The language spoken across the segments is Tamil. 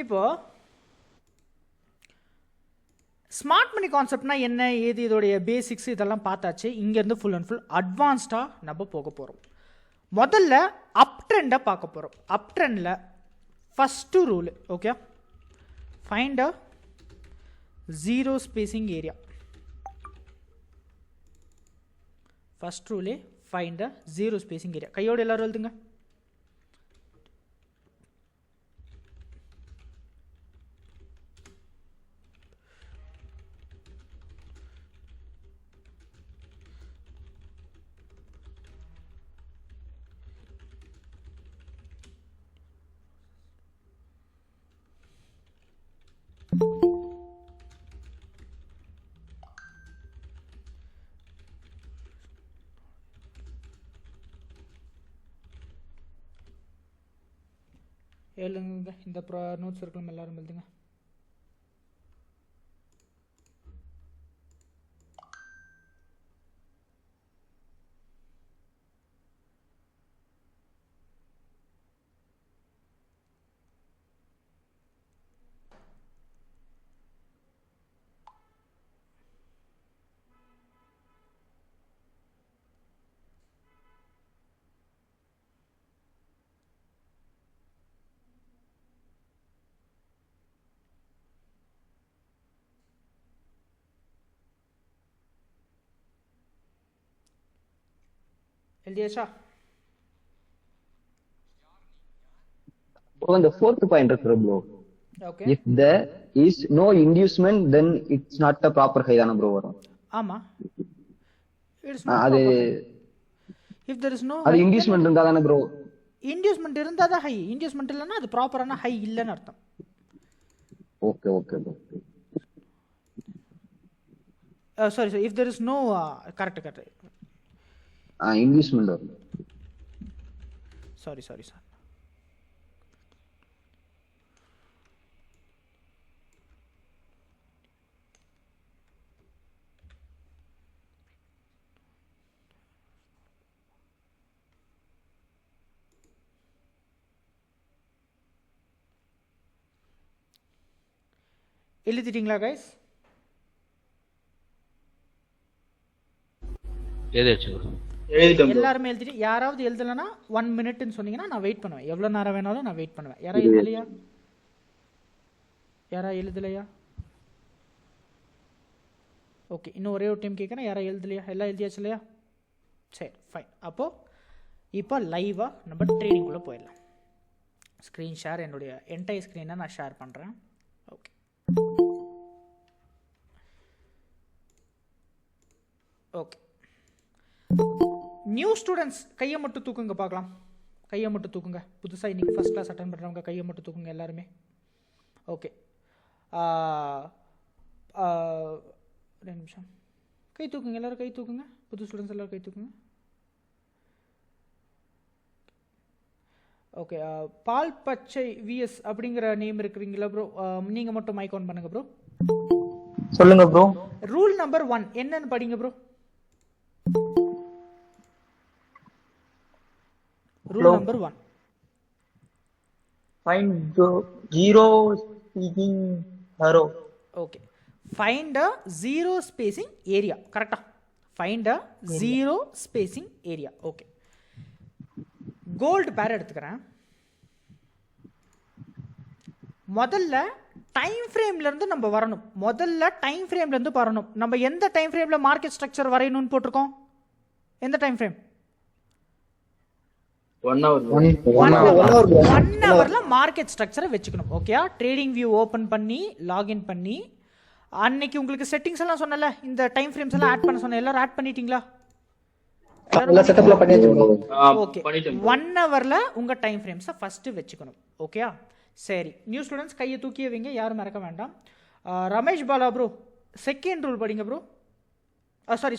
இப்போது ஸ்மார்ட் மணி கான்செப்ட்னா என்ன, ஏது, இதோடைய பேசிக்ஸ் இதெல்லாம் பார்த்தாச்சு. இங்கேருந்து ஃபுல் அண்ட் ஃபுல் அட்வான்ஸ்டாக நம்ம போக போகிறோம். முதல்ல அப் ட்ரெண்டை பார்க்க போகிறோம். அப் ட்ரெண்டில் first rule, okay, find a zero spacing area. First ரூலே find a zero spacing area. கையோடு எல்லாரும் எழுதுங்க. எழுதுங்க. இந்த நோட்ஸ் இருக்கணும், எல்லாரும் எழுதுங்க. எழுதியாச்சா? Bro, the fourth point is bro. Okay. If there is no inducement, then it's not a proper high, bro. ஆமா, இட்ஸ் நாட் அது இஃப் தேர் இஸ் நோ அது inducement இருந்தா தானே bro. இன்டியூஸ்மெண்ட் இருந்தால் தான் ஹை. இன்டியூஸ்மெண்ட் இல்லைன்னா அது ப்ராப்பரான ஹை இல்லைன்னு அர்த்தம். Okay okay bro. Sorry, if there is no correct inducement. Sorry sir. எழுதிட்டீங்களா கைஸ்? எல்லாருமே எழுதிட்டு, யாராவது எழுதலைன்னா 1 minute சொன்னீங்கன்னா நான் வெயிட் பண்ணுவேன். எவ்வளோ நேரம் வேணாலும் நான் வெயிட் பண்ணுவேன். யாரா எழுதலையா? ஓகே, இன்னும் ஒரே ஒரு டைம் கேட்குறேன். யாரா எழுதலையா? எல்லாம் எழுதியாச்சு இல்லையா? சரி, ஃபைன். அப்போது இப்போ லைவாக நம்ம ட்ரேடிங்குள்ளே போயிடலாம். ஸ்க்ரீன் ஷேர், என்னுடைய என்டையர் ஸ்க்ரீனை நான் ஷேர் பண்ணுறேன். Okay, okay. நியூ ஸ்டூடெண்ட்ஸ் கையை மட்டும் தூக்குங்க பார்க்கலாம். கையை மட்டும் தூக்குங்க. புதுசாக இன்றைக்கி ஃபஸ்ட் கிளாஸ் அட்டன் பண்ணுறவங்க கையை மட்டும் தூக்குங்க எல்லாருமே. ஓகே, 2 நிமிஷம். கை தூக்குங்க, எல்லோரும் கை தூக்குங்க. புது ஸ்டூடெண்ட்ஸ் எல்லோரும் கை தூக்குங்க. ஓகே, பால் பச்சை விஎஸ் அப்படிங்கிற நேம் இருக்கிறீங்களா ப்ரோ? நீங்கள் மட்டும் மைக் ஆன் பண்ணுங்க ப்ரோ. சொல்லுங்க ப்ரோ. ரூல் நம்பர் 1 என்னன்னு படிங்க bro. Rule number 1, find zero spacing arrow. Okay, find a zero spacing area. கரெக்டா? Find a zero spacing area. Okay, gold pair எடுத்துக்கிறேன். முதல்ல டைம் ஃப்ரேம்லேருந்து நம்ம வரணும். நம்ம எந்த டைம் ஃப்ரேமில் மார்க்கெட் ஸ்ட்ரக்சர் வரையணும்னு போட்டிருக்கோம்? எந்த டைம் ஃப்ரேம்? 1 hour. 1 hourல மார்க்கெட் ஸ்ட்ரக்சரை வச்சுக்கணும். ஓகேயா? ட்ரேடிங் வியூ ஓப்பன் பண்ணி லாகின் பண்ணி அன்னைக்கு உங்களுக்கு செட்டிங்ஸ் எல்லாம் சொன்னல, இந்த டைம் ஃப்ரேம்ஸ் எல்லாம் ஆட் பண்ண சொன்னேன். எல்லாரும் ஆட் பண்ணிட்டீங்களா? ஓகே, 1 hourல உங்க டைம் ஃப்ரேம்ஸை ஃபர்ஸ்ட் வச்சுக்கணும். ஓகேயா? சரி, நியூ ஸ்டூடெண்ட்ஸ் கையை தூக்கியே வைங்க, யாரும் மறக்க வேண்டாம். Ramesh Bala bro, second rule படிங்க bro. Sorry,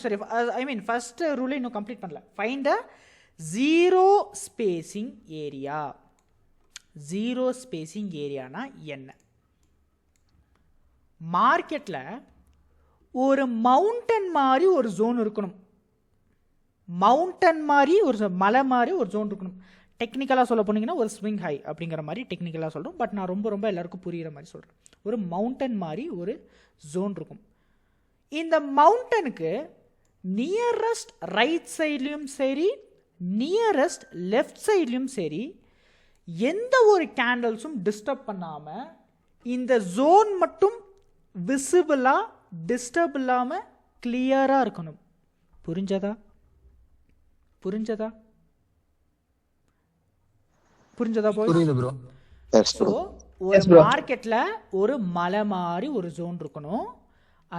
I mean first ரூலை இன்னும் கம்ப்ளீட் பண்ணல. Find a zero spacing area. Zero spacing ஏரியானா என்ன? மார்க்கெட்டில் ஒரு மவுண்டன் மாதிரி ஒரு ஜோன் இருக்கணும். மவுண்டன் மாதிரி ஒரு மலை மாதிரி ஒரு ஜோன் இருக்கணும். டெக்னிக்கலாக சொல்ல போனீங்கன்னா ஒரு ஸ்விங் ஹை அப்படிங்கிற மாதிரி டெக்னிக்கலாக சொல்கிறோம். பட் நான் ரொம்ப ரொம்ப எல்லாருக்கும் புரிகிற மாதிரி சொல்கிறேன். ஒரு மவுண்டன் மாதிரி ஒரு ஜோன் இருக்கும். இந்த மவுண்டனுக்கு நியரஸ்ட் ரைட் சைட்லேயும் சரி, நியரஸ்ட் லெஃப்ட் சைட்லேயும் சரி, எந்த ஒரு கேண்டல்ஸும் டிஸ்டர்ப் பண்ணாமல் இந்த ஜோன் மட்டும் விசிபிளாக டிஸ்டர்ப் இல்லாமல் கிளியராக இருக்கணும். புரிஞ்சதா? புரிஞ்சதா? புரிஞ்சதா போய்? புரியுது ப்ரோ. ஸோ ஒரு மார்க்கெட்ல ஒரு மலை மாதிரி ஒரு ஜோன் இருக்கணும்.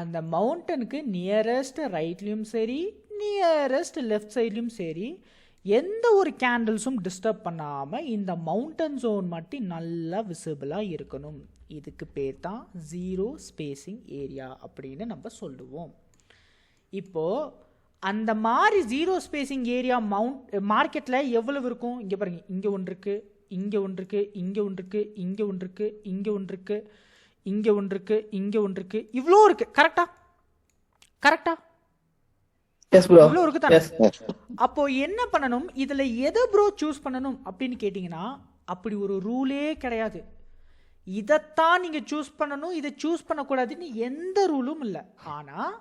அந்த மவுண்டனுக்கு நியரஸ்ட் ரைட்லையும் சரி, நியரஸ்ட் லெஃப்ட் சைட்லையும் சரி, எந்த ஒரு கேண்டில்ஸும் டிஸ்டர்ப் பண்ணாமல் இந்த மவுண்டன் ஜோன் மட்டும் நல்லா விசிபிளாக இருக்கணும். இதுக்கு பேர் தான் ஜீரோ ஸ்பேசிங் ஏரியா அப்படின்னு நம்ம சொல்லுவோம். இப்போது அந்த மாதிரி ஜீரோ ஸ்பேசிங் ஏரியா மார்க்கெட்டில் எவ்வளவு இருக்கும்? இங்கே பாருங்கள், இங்கே ஒன்று இருக்குது, இங்கே ஒன்று இருக்குது, இங்கே ஒன்று இருக்குது, இங்கே ஒன்று இருக்குது, இங்கே ஒன்று இருக்குது, இங்கே ஒன்று இருக்குது, இங்கே ஒன்று இருக்குது, இவ்வளோ இருக்குது. கரெக்டா? கரெக்டா? இவ்வளோ இருக்கு தானே? அப்போ என்ன பண்ணணும்? இதில் எதை ப்ரோ சூஸ் பண்ணணும் அப்படின்னு கேட்டிங்கன்னா, அப்படி ஒரு ரூலே கிடையாது. இதைத்தான் நீங்கள் சூஸ் பண்ணணும், இதை சூஸ் பண்ணக்கூடாதுன்னு எந்த ரூலும் இல்லை. ஆனால்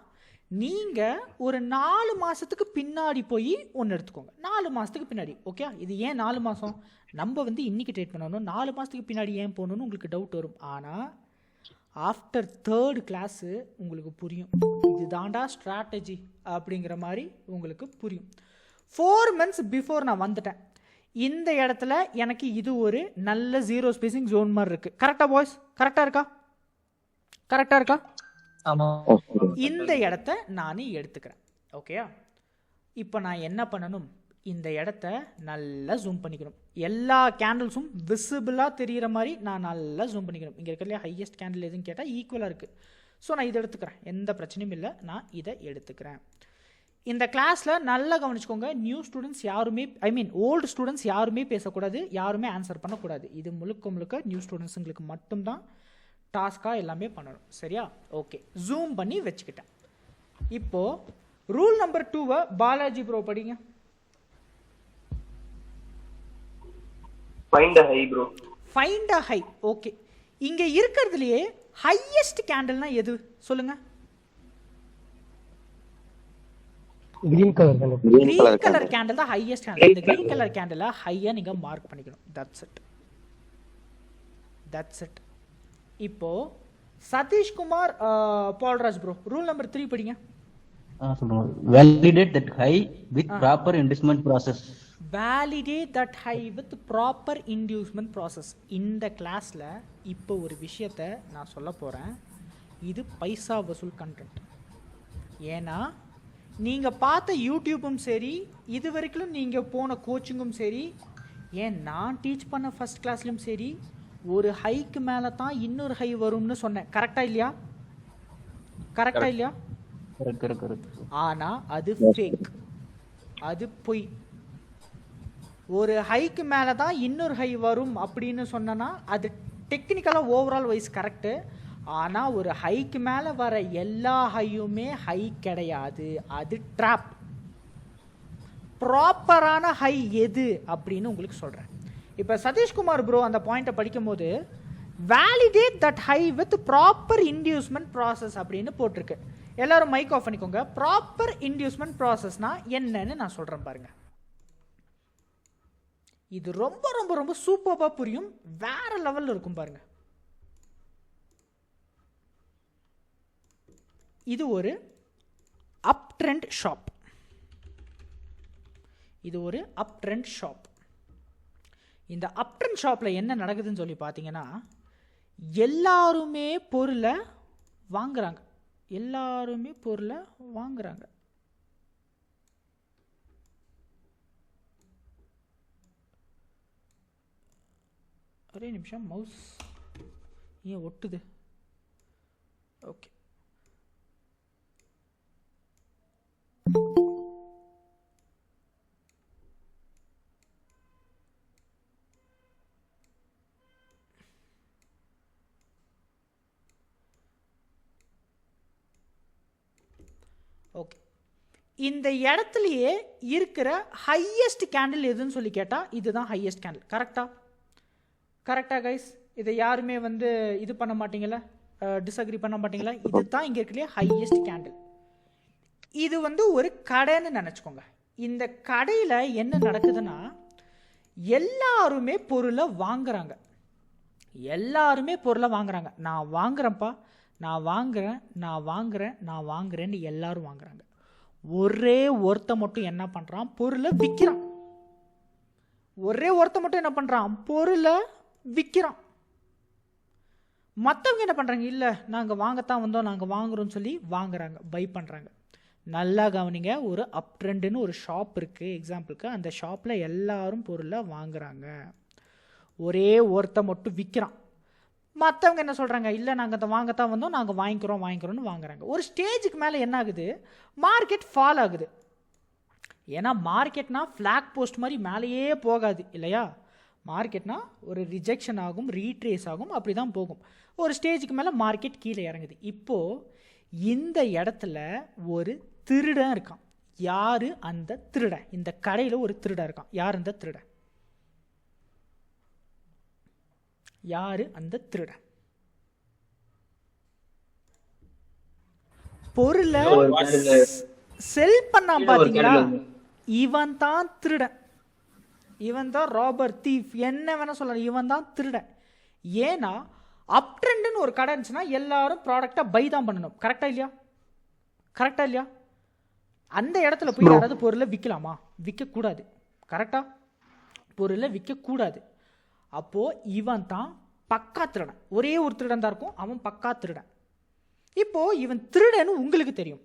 நீங்கள் ஒரு 4 மாதத்துக்கு பின்னாடி போய் ஒன்று எடுத்துக்கோங்க. 4 மாதத்துக்கு பின்னாடி. ஓகே, இது ஏன் 4 மாதம்? நம்ம இன்றைக்கி ட்ரேட் பண்ணணும், 4 மாதத்துக்கு பின்னாடி ஏன் போகணுன்னு உங்களுக்கு டவுட் வரும். ஆனால் ஆஃப்டர் 3rd கிளாஸு உங்களுக்கு புரியும், இது தாண்டா ஸ்ட்ராட்டஜி அப்படிங்கிற மாதிரி உங்களுக்கு புரியும். 4 months பிஃபோர் நான் வந்துட்டேன். இந்த இடத்துல எனக்கு இது ஒரு நல்ல ஜீரோ ஸ்பேசிங் ஜோன் மாதிரி இருக்குது. கரெக்டாக பாய்ஸ்? கரெக்டாக இருக்கா? கரெக்டாக இருக்கா? இந்த இடத்த நான் எடுத்துக்கிறேன். ஓகேயா? இப்போ நான் என்ன பண்ணணும்? இந்த இடத்த நல்லா ஜூம் பண்ணிக்கணும். எல்லா கேண்டில்ஸும் விசிபிளாக தெரிகிற மாதிரி நான் நல்லா ஜூம் பண்ணிக்கணும். இங்கே இருக்கிறதுல ஹையஸ்ட் கேண்டில் எதுன்னு கேட்டால் ஈக்குவலாக இருக்குது. ஸோ நான் இதை எடுத்துக்கிறேன், எந்த பிரச்சனையும் இல்லை, நான் இதை எடுத்துக்கிறேன். இந்த கிளாஸில் நல்லா கவனிச்சுக்கோங்க. நியூ ஸ்டூடெண்ட்ஸ் யாருமே, ஓல்டு ஸ்டூடெண்ட்ஸ் யாருமே பேசக்கூடாது, யாருமே ஆன்சர் பண்ணக்கூடாது. இது முழுக்க முழுக்க நியூ ஸ்டூடெண்ட்ஸுங்களுக்கு மட்டும்தான் டாஸ்காக எல்லாமே பண்ணணும். சரியா? ஓகே, ஜூம் பண்ணி வச்சுக்கிட்டேன். இப்போது ரூல் நம்பர் 2 பாலாஜி ப்ரோ படிங்க. Find a high bro. Find a high. Okay, இங்கே இருக்கிறதுலையே ஹையஸ்ட் கேண்டில்னா எது சொல்லுங்க? Green colour candle. Green colour candle தான் ஹையஸ்ட் கேண்டில். இந்த கிரீன் கலர் கேண்டிலை ஹையாக நீங்கள் மார்க் பண்ணிக்கணும். That's it, that's it. இப்போ Sathishkumar Balraj bro rule number 3 படிங்க. சொல்லுங்க. Validate that high with proper inducement process. Validate that high with proper inducement process. இந்த கிளாஸில் இப்போ ஒரு விஷயத்தை நான் சொல்ல போகிறேன். இது பைசா வசூல் கண்டென்ட். ஏன்னா நீங்கள் பார்த்த யூடியூப்பும் சரி, இது வரைக்கும் நீங்கள் போன கோச்சிங்கும் சரி, ஏன் நான் டீச் பண்ண ஃபஸ்ட் கிளாஸ்லையும் சரி, ஒரு ஹைக்கு மேலே தான் இன்னொரு ஹை வரும்னு சொன்னேன். கரெக்டா இல்லையா? கரெக்டா இல்லையா? ஆனால் அது ஃபேக், அது பொய். ஒரு ஹைக்கு மேலே தான் இன்னொரு ஹை வரும் அப்படின்னு சொன்னேன்னா அது டெக்னிக்கலாக ஓவரால் வைஸ் கரெக்டு. ஆனால் ஒரு ஹைக்கு மேலே வர எல்லா ஹையுமே ஹை கிடையாது, அது ட்ராப். ப்ராப்பரான ஹை எது அப்படின்னு உங்களுக்கு சொல்கிறேன். இப்போ சதீஷ்குமார் ப்ரோ அந்த பாயிண்ட்டை படிக்கும் போது validate that high with proper inducement process அப்படின்னு போட்டிருக்கு. எல்லாரும் மைக் ஆஃப் பண்ணிக்கோங்க. ப்ராப்பர் இன்டியூஸ்மெண்ட் ப்ராசஸ்னா என்னன்னு நான் சொல்கிறேன் பாருங்க. இது ரொம்ப ரொம்ப ரொம்ப சூப்பராக புரியும், வேற லெவலில் இருக்கும் பாருங்க. இது ஒரு அப் ட்ரெண்ட் ஷாப். இது ஒரு அப் ட்ரெண்ட் ஷாப். இந்த அப் ட்ரெண்ட் ஷாப்பில் என்ன நடக்குதுன்னு சொல்லி பார்த்தீங்கன்னா, எல்லாருமே பொருளை வாங்குறாங்க, எல்லாருமே பொருளை வாங்குறாங்க. ஒரே நிமிஷம், மவுஸ் ஏன் ஒட்டுது? Okay, okay. இந்த இடத்துலையே இருக்கிற ஹையஸ்ட் கேண்டில் எதுன்னு சொல்லி கேட்டால் இதுதான் ஹையஸ்ட் கேண்டில். கரெக்டா கைஸ்? இதை யாருமே வந்து இது பண்ண மாட்டீங்களா, டிஸ்அக்ரி பண்ண மாட்டீங்களா? இதுதான் இங்கே இருக்கலையே ஹையஸ்ட் கேண்டில். இது வந்து ஒரு கடைன்னு நினச்சிக்கோங்க. இந்த கடையில் என்ன நடக்குதுன்னா எல்லாருமே பொருளை வாங்குறாங்க. நான் வாங்குறேன்ப்பா, நான் வாங்குறேன்னு எல்லாரும் வாங்குறாங்க. ஒரே ஒருத்த மட்டும் என்ன பண்ணுறான், பொருளை விற்கிறான். மற்றவங்க என்ன பண்ணுறாங்க, இல்லை நாங்கள் வாங்கத்தான் வந்தோம், நாங்கள் வாங்குறோம்னு சொல்லி வாங்குறாங்க, பை பண்ணுறாங்க. நல்லா கவனிங்க, ஒரு அப் ட்ரெண்டுன்னு ஒரு ஷாப் இருக்குது எக்ஸாம்பிளுக்கு. அந்த ஷாப்பில் எல்லாரும் பொருளை வாங்குறாங்க, ஒரே ஒருத்த மட்டும் விற்கிறான். மற்றவங்க என்ன சொல்கிறாங்க, இல்லை நாங்கள் அதை வாங்கத்தான் வந்தோம், நாங்கள் வாங்கிக்கிறோம்னு வாங்குறாங்க. ஒரு ஸ்டேஜுக்கு மேலே என்ன ஆகுது, மார்க்கெட் ஃபால் ஆகுது. ஏன்னா மார்க்கெட்னா ஃப்ளாக் போஸ்ட் மாதிரி மேலேயே போகாது இல்லையா. மார்க்கெட்னா ஒரு ரிஜெக்ஷன் ஆகும், ரீட்ரேஸ் ஆகும், அப்படி தான் போகும். ஒரு ஸ்டேஜுக்கு மேலே மார்க்கெட் கீழே இறங்குது. இப்போது இந்த இடத்துல ஒரு திருடன் இருக்கான். யார் அந்த திருடன்? இந்த கடையில் ஒரு திருடன் இருக்கான். யார் அந்த திருடன்? பொருளை செல் பண்ணா பாத்தீங்களா, இவன் தான் திருடன், இவன் தான் ராபர், தீஃப், என்ன வேணா சொல்லலாம், இவன் தான் திருடன். ஏன்னா அப் ட்ரெண்ட்னு ஒரு கடை இருந்துச்சுன்னா எல்லாரும் ப்ராடக்டை பை தான் பண்ணணும். கரெக்டா இல்லையா? அந்த இடத்துல போய் யாராவது பொருளை விற்கலாமா? விற்கக்கூடாது. கரெக்டா? பொருளை விற்கக்கூடாது. அப்போ இவன் தான் பக்கா திருடன். ஒரே ஒரு திருடன் தான் இருக்கும், அவன் பக்கா திருடன். இப்போ இவன் திருடன்னு உங்களுக்கு தெரியும்,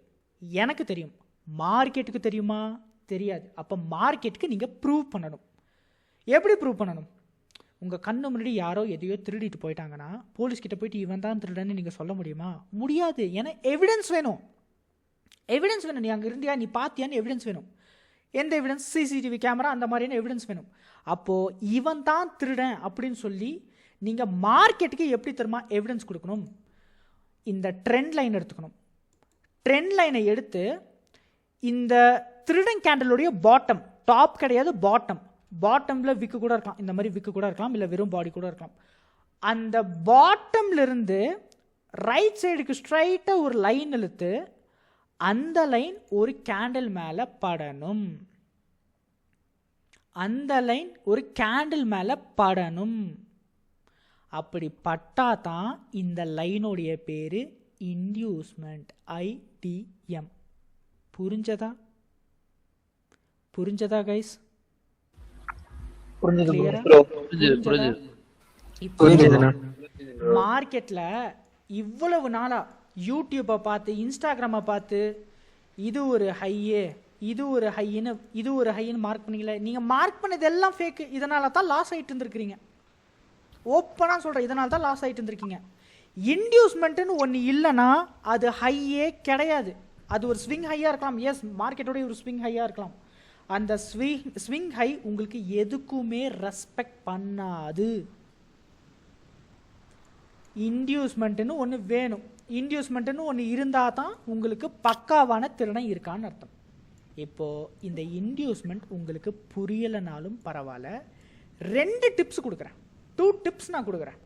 எனக்கு தெரியும், மார்க்கெட்டுக்கு தெரியுமா? தெரியாது. அப்போ மார்க்கெட்டுக்கு நீங்கள் ப்ரூவ் பண்ணணும். எப்படி ப்ரூவ் பண்ணணும்? உங்கள் கண்ணு முன்னாடி யாரோ எதையோ திருடிட்டு போயிட்டாங்கன்னா போலீஸ்கிட்ட போயிட்டு இவன் தான் திருடன்னு நீங்கள் சொல்ல முடியுமா? முடியாது. ஏன்னா எவிடன்ஸ் வேணும். நீ அங்கே இருந்தியா, நீ பார்த்தியான்னு எவிடன்ஸ் வேணும். எந்த எவிடன்ஸ்? சிசிடிவி கேமரா, அந்த மாதிரியான எவிடன்ஸ் வேணும். அப்போது இவன் தான் திருடன் அப்படின்னு சொல்லி நீங்கள் மார்க்கெட்டுக்கு எப்படி தெரியுமா எவிடன்ஸ் கொடுக்கணும்? இந்த ட்ரெண்ட் லைன் எடுத்துக்கணும். ட்ரெண்ட் லைனை எடுத்து இந்த திருடன் கேண்டலுடைய பாட்டம், டாப் கிடையாது, பாட்டமில் விக்கு கூட இருக்கலாம், இந்த மாதிரி விக்கு கூட இருக்கலாம், இல்லை வெறும் பாடி கூட இருக்கலாம். அந்த பாட்டம்லேருந்து ரைட் சைடுக்கு ஸ்ட்ரைட்டாக ஒரு லைன் இழுத்து அந்த லைன் ஒரு கேண்டில் மேலே படணும். அப்படி பட்டா தான் இந்த லைனுடைய பேரு இன்டியூஸ்மெண்ட், IDM. புரிஞ்சதா கைஸ்? மார்க்கெட்ல இவ்வளவு நாளா யூடியூப்பை பார்த்து, இன்ஸ்டாகிராமை பார்த்து இது ஒரு ஹைன்னு மார்க் பண்ணீங்களே, நீங்க மார்க் பண்ணது எல்லாம் ஃபேக். இதனால தான் லாஸ் ஆயிட்டு இருந்திருக்கீங்க. ஓப்பனா சொல்றேன், இதனால தான் லாஸ் ஆயிட்டு இருந்திருக்கீங்க. இன்டியூஸ்மெண்ட்னு ஒன்று இல்லைன்னா அது ஹையே கிடையாது. அது ஒரு ஸ்விங் ஹையா இருக்கலாம், எஸ், மார்க்கெட்டோடைய ஒரு ஸ்விங் ஹையா இருக்கலாம். அந்த ஸ்விங் ஹை உங்களுக்கு எதுக்குமே ரெஸ்பெக்ட் பண்ணாது. இன்டியூஸ்மெண்ட்னு ஒன்று வேணும். இன்டியூஸ்மெண்ட்னு ஒன்று இருந்தால் தான் உங்களுக்கு பக்காவான திறனை இருக்கான்னு அர்த்தம். இப்போது இந்த இன்டியூஸ்மெண்ட் உங்களுக்கு புரியலைனாலும் பரவாயில்ல, 2 டிப்ஸ் கொடுக்குறேன். 2 டிப்ஸ் நான் கொடுக்குறேன்.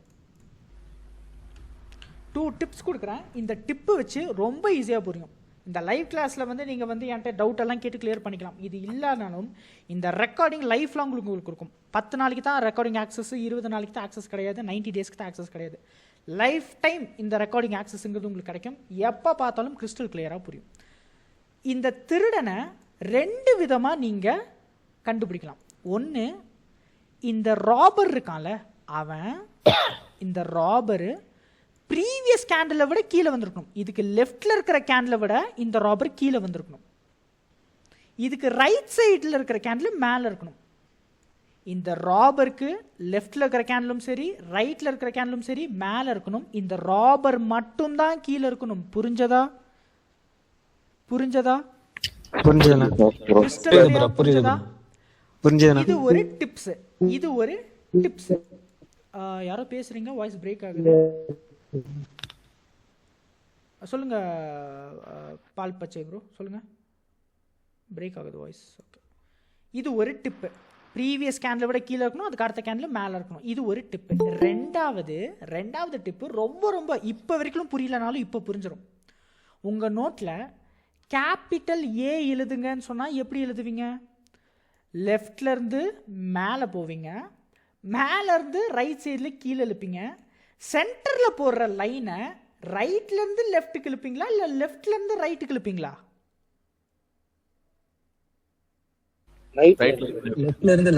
2 டிப்ஸ் கொடுக்குறேன். இந்த டிப்பு வச்சு ரொம்ப ஈஸியாக புரியும். இந்த லைவ் கிளாஸில் வந்து நீங்கள் வந்து என்கிட்ட டவுட் எல்லாம் கேட்டு கிளியர் பண்ணிக்கலாம். இது இல்லைனாலும் இந்த ரெக்கார்டிங் லைஃப் லாங் உங்களுக்கு இருக்கும். 10 நாளைக்கு தான் ரெக்கார்டிங் ஆக்சஸ், 20 நாளைக்கு தான் ஆக்சஸ் கிடையாது, 90 டேஸ்க்கு தான் ஆக்சஸ் கிடையாது. லைஃப் டைம் இந்த ரெக்கார்டிங் ஆக்சஸ்ங்கிறது உங்களுக்கு கிடைக்கும். எப்போ பார்த்தாலும் கிறிஸ்டல் கிளியராக புரியும். இந்த திருடனை 2 விதமாக நீங்கள் கண்டுபிடிக்கலாம். ஒன்று, இந்த ராபர் இருக்கான்ல, அவன் இந்த ராபரு ப்ரீவியஸ் கேண்டிலை விட கீழே வந்திருக்கணும். இதுக்கு லெஃப்டில் இருக்கிற கேண்டிலை விட இந்த ராபர் கீழே வந்திருக்கணும். இதுக்கு ரைட் சைடில் இருக்கிற கேண்டில் மேலே இருக்கணும். இந்த ராபருக்கு லெஃப்டில் இருக்கிற கேண்டிலும் சரி, ரைட்டில் இருக்கிற கேண்டிலும் சரி மேலே இருக்கணும். இந்த ராபர் மட்டும்தான் கீழே இருக்கணும். புரிஞ்சதா? இது ஒரு டிப்ஸ். யாரோ பேசுறீங்க, வாய்ஸ் பிரேக் ஆகுது. சொல்லுங்க பால் பச்சை ப்ரோ, சொல்லுங்க. பிரேக் ஆகுது வாய்ஸ். ஓகே, இது ஒரு டிப்பு. ப்ரீவியஸ் கேண்டில் விட கீழே இருக்கணும், அதுக்கு அடுத்த கேண்டில் மேலே இருக்கணும். இது ஒரு டிப்பு. ரெண்டாவது டிப்பு ரொம்ப ரொம்ப இப்போ வரைக்கும் புரியலனாலும் இப்போ புரிஞ்சிடும். உங்கள் நோட்டில் கேபிட்டல் ஏ எழுதுங்கன்னு சொன்னால் எப்படி எழுதுவீங்க? லெஃப்ட்லேருந்து மேலே போவீங்க, மேலேருந்து ரைட் சைடில் கீழே இழுப்பீங்க. சென்டரில் போடுற லைனை ரைட்லேருந்து லெஃப்ட்டுக்கு இழுப்பீங்களா இல்லை லெஃப்ட்லேருந்து ரைட்டுக்கு இழுப்பீங்களா? லெஃப்ட்ல இருந்து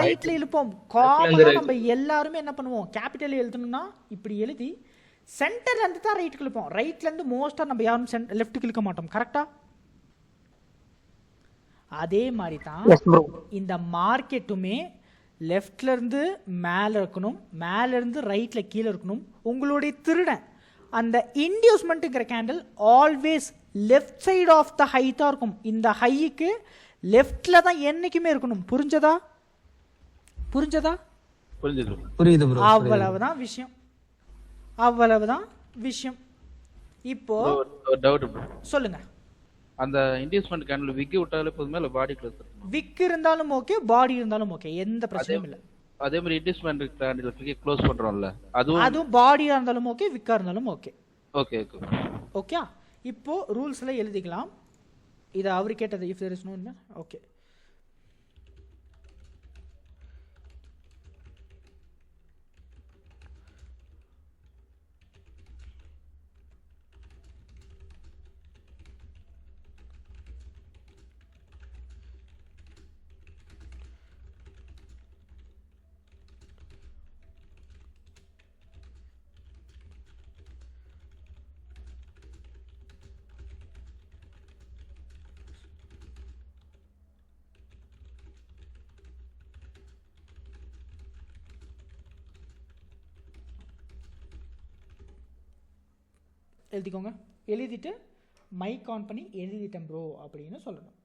ரைட்ல இழுப்போம். காமனா நம்ம எல்லாருமே என்ன பண்ணுவோம், கேபிட்டல் எழுதணும்னா இப்படி எழுதி சென்டர்ல இருந்து தான் ரைட்டுக்கு இழுப்போம். ரைட்ல இருந்து மோஸ்டா நம்ம யாரும் லெஃப்ட்டுக்கு இழுக்க மாட்டோம். கரெக்டா? அதே மாதிரி தான் இந்த மார்க்கெட்டுமே லெஃப்ட்ல இருந்து மேலே இருக்கணும், மேலே இருந்து ரைட்ல கீழே இருக்கணும். உங்களுடைய திருடன் அந்த இன்டியூஸ்மெண்ட்டுங்கிற candle always left side of the high தான் இருக்கும். இந்த ஹைக்கு லெஃப்ட்ல தான் என்னைக்குமே இருக்கணும். புரிஞ்சதா? புரியுது ப்ரோ. அவ்வளவுதான் விஷயம். இப்போ டவுட் சொல்லுங்க. அந்த இன்டியூஸ்மென்ட் கேண்டில் விக் விட்டாலே போதுமே இல்ல பாடி க்ளோஸ் இருக்கணும்? விக் இருந்தாலும் ஓகே, பாடி இருந்தாலும் ஓகே, எந்த பிரச்சனையும் இல்லை. அதே மாதிரி இன்டியூஸ்மென்ட் கேண்டில் விக் க்ளோஸ் பண்றோம்ல, அதுவும் பாடியா இருந்தாலும் ஓகே, விக்கா இருந்தாலும் ஓகே. ஓகே. ஓகே, இப்போ ரூல்ஸ்ல எழுதிக்கலாம். இது அவர் கேட்டது. If there is no okay. எழுதிக்கோங்க. எழுதிட்டு மைக் ஆன் பண்ணி எழுதிட்டேன் ப்ரோ அப்படின்னு சொல்லணும்.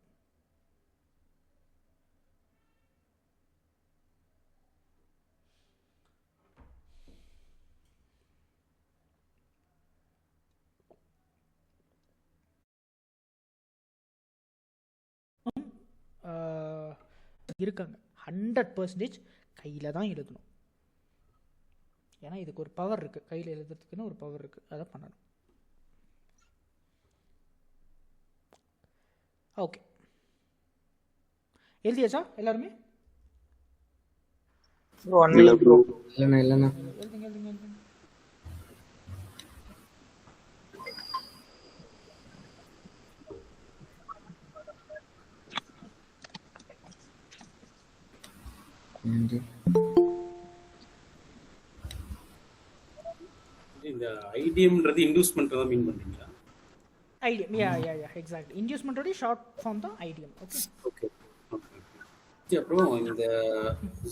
இருக்காங்க 100% கையில் தான் எழுதணும். ஏன்னா இதுக்கு ஒரு பவர் இருக்குது, கையில் எழுதுறதுக்குன்னு ஒரு பவர் இருக்குது, அதை பண்ணணும். ஓகே, எழுதியாச்சா எல்லாருமே? இல்லைண்ணா எழுதுங்க. இந்த ஐடிஎம்ன்றது இன்டியூஸ்மென்ட் தான் மீன் பண்றீங்களா? IDM, yeah exactly. இன்டியூஸ்மென்ட்டோட ஷார்ட் ஃபார்ம் தான் ஐடிஎம். ஓகே. அப்புறம் இந்த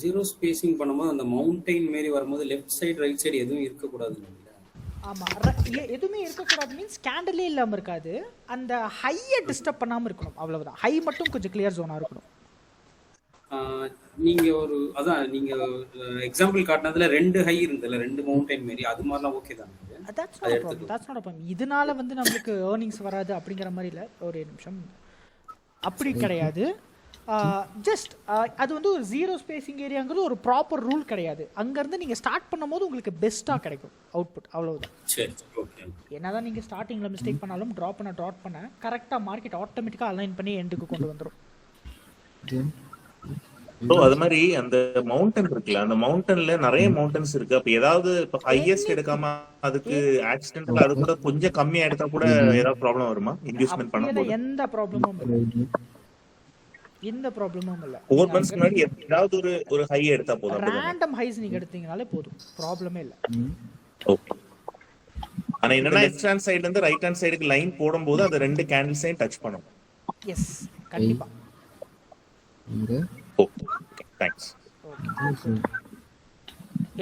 ஜீரோ ஸ்பேசிங் பண்ணும்போது அந்த மவுண்டைன் மாரி வரும்போது லெஃப்ட் சைடு ரைட் சைடு எதுவும் இருக்க கூடாதுன்னு. ஆமா, எதுவுமே இருக்க கூடாது மீன்ஸ் கேண்டலே இல்லாம இருக்காது. அந்த ஹையை டிஸ்டர்ப் பண்ணாம இருக்கணும், அவ்வளவுதான். ஹை மட்டும் கொஞ்சம் கிளியர் ஜோனா இருக்கணும். நீங்க ஒரு நீங்க எக்ஸாம்பிள் காட்டினதுல 2 ஹை இருந்ததுல 2 மவுண்டைன் மாரி, அது மாதிரிலாம் ஓகே தான். That's not a problem. இதனால நமக்கு earnings வராது அப்படிங்கிற மாதிரி இல்லை. ஒரு நிமிஷம், அப்படி கிடையாது. ஜஸ்ட் அது ஒரு ஜீரோ ஸ்பேசிங் ஏரியாங்கிறது ஒரு ப்ராப்பர் ரூல் கிடையாது. அங்கேருந்து நீங்கள் ஸ்டார்ட் பண்ணும்போது உங்களுக்கு பெஸ்ட்டாக கிடைக்கும் அவுட்புட், அவ்வளவுதான். என்னதான் நீங்கள் ஸ்டார்டிங்கில் மிஸ்டேக் பண்ணாலும் ட்ராப் பண்ண கரெக்டாக மார்க்கெட் ஆட்டோமேட்டிக்காக அலைன் பண்ணி எண்டுக்கு கொண்டு வந்துடும். அது மாதிரி அந்த மவுண்டன் இருக்குல்ல, அந்த மவுண்டன்ல நிறைய மவுண்டன்ஸ் இருக்கு. அப்ப ஏதாவது ஹையஸ்ட் எடுக்காம அதுக்கு ஆக்சிடென்ட்ல அது கூட கொஞ்சம் கம்மியா எடுத்தா கூட ஏதாவது ப்ராப்ளம் வருமா இன்வெஸ்ட்மென்ட் பண்ணும்போது? எந்த ப்ராப்ளமும் இல்ல. 4 months முன்னாடி ஏதாவது ஒரு ஹை எடுத்தா போதும். ரேண்டம் ஹைஸ் நீங்க எடுத்தீங்கனாலே போதும், ப்ராப்ளமே இல்ல. ஓகே. ஆனா என்னன்னா லெஃப்ட் ஹேண்ட் சைடுல இருந்து ரைட் ஹேண்ட் சைடுக்கு லைன் போடும்போது அந்த ரெண்டு கேண்டில்ஸையும் டச் பண்ணும். எஸ், கண்டிப்பா. Okay, thanks.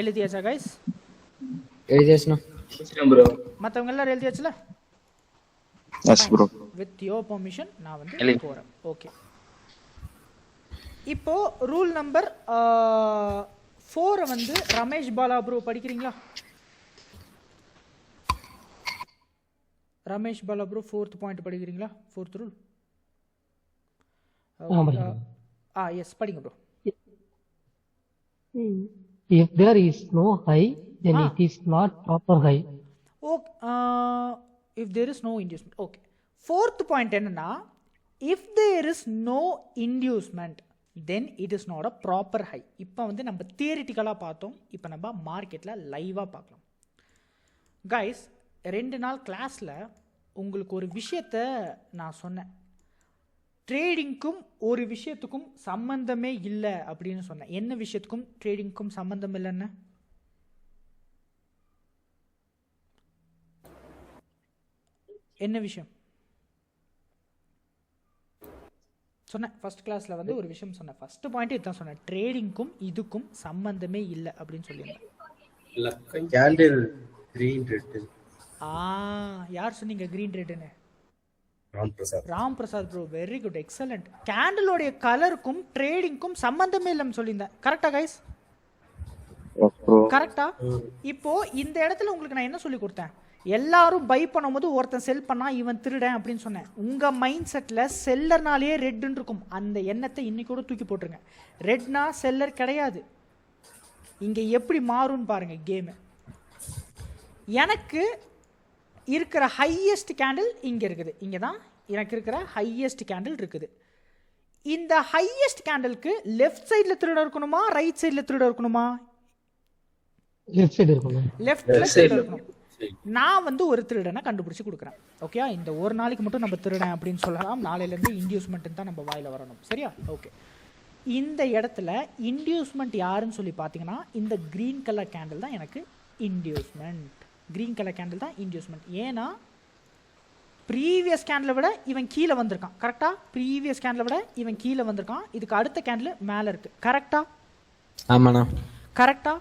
எழுதியாச்சா गाइस? எழுதியாச்சுனா ப்ரோ. மத்தவங்க எல்லாரும் எழுதியாச்சுல? Yes bro. With your permission நான் போறேன். ஓகே, இப்போ rule number 4 Ramesh Bala bro படிக்கிறீங்களா? Ramesh Bala bro 4th point படிக்கிறீங்களா? 4th rule. எஸ் படிங்க bro. If there is no high, then it is not proper high. Okay, if there is no inducement. Okay, 4th point என்னன்னா, if there is no inducement then it is not a proper high. இப்போ வந்து நம்ம தியரிட்டிக்கலாக பார்த்தோம், இப்போ நம்ம மார்க்கெட்டில் லைவாக பார்க்கலாம். கைஸ், 2 நாள் கிளாஸில் உங்களுக்கு ஒரு விஷயத்த நான் சொன்னேன், ட்ரேடிங்க்கும் ஒரு விஷயத்துக்கும் சம்பந்தமே இல்லை அப்படின்னு சொன்னேன். என்ன விஷயத்துக்கும் ட்ரேடிங்க்கும் சம்பந்தம் இல்லைன்னு என்ன விஷயம் சொன்னேன்? ஃபர்ஸ்ட் கிளாஸில் வந்து ஒரு விஷயம் சொன்னேன். ஃபர்ஸ்ட் பாயிண்ட் இதுதான் சொன்னேன், ட்ரேடிங்க்கும் இதுக்கும் சம்பந்தமே இல்லை அப்படின்னு சொல்லியிருந்தேன். Candle green red. யார் சொன்னீங்க கிரீன் ரெட்னு? Ram Prasad bro, very good, excellent. கேண்டிலோடைய கலருக்கும் ட்ரேடிங்க்கும் சம்பந்தமே இல்லைன்னு சொல்லியிருந்தேன். கரெக்டா கைஸ்? கரெக்டா? இப்போ இந்த இடத்துல உங்களுக்கு நான் என்ன சொல்லி கொடுத்தேன்? எல்லாரும் பை பண்ணும்போது ஒருத்தன் செல் பண்ணா இவன் திருடன் அப்படின்னு சொன்னேன். உங்க மைண்ட் செட்ல செல்லர்னாலேயே ரெட்னு இருக்கும். அந்த எண்ணத்தை இன்னைக்கு கூட தூக்கி போட்டுருங்க. ரெட்னா செல்லர் கிடையாது. இங்க எப்படி மாறும்னு பாருங்க கேம். எனக்கு இருக்கிற ஹையஸ்ட் கேண்டில் இங்கே இருக்குது. இங்கே தான் எனக்கு இருக்கிற ஹையஸ்ட் கேண்டில் இருக்குது. இந்த ஹையஸ்ட் கேண்டிலுக்கு லெஃப்ட் சைடில் திருட இருக்கணுமா, ரைட் சைடில் திருட இருக்கணுமா? Left side இருக்கணும். லெஃப்ட்ல திருட இருக்கணும். நான் வந்து ஒரு திருடனை கண்டுபிடிச்சி கொடுக்குறேன். ஓகே, இந்த ஒரு நாளைக்கு மட்டும் நம்ம திருடன் அப்படின்னு சொல்லலாம். நாளையிலேருந்து இன்டியூஸ்மெண்ட் தான் நம்ம வாயில் வரணும். சரியா? ஓகே, இந்த இடத்துல இன்டியூஸ்மெண்ட் யாருன்னு சொல்லி பார்த்தீங்கன்னா, இந்த க்ரீன் கலர் கேண்டில் தான் எனக்கு இன்டியூஸ்மெண்ட். க்ரீன் கலர் கேண்டில் தான் இன்டியூஸ்மெண்ட். ஏன்னா ப்ரீவியஸ் கேண்டிலை விட இவன் கீழே வந்திருக்கான். கரெக்டா? ப்ரீவியஸ் கேண்டிலை விட இவன் கீழே வந்திருக்கான். இதுக்கு அடுத்த கேண்டில் மேலே இருக்கு. கரெக்டா? ஆமாண்ணா. கரெக்டா?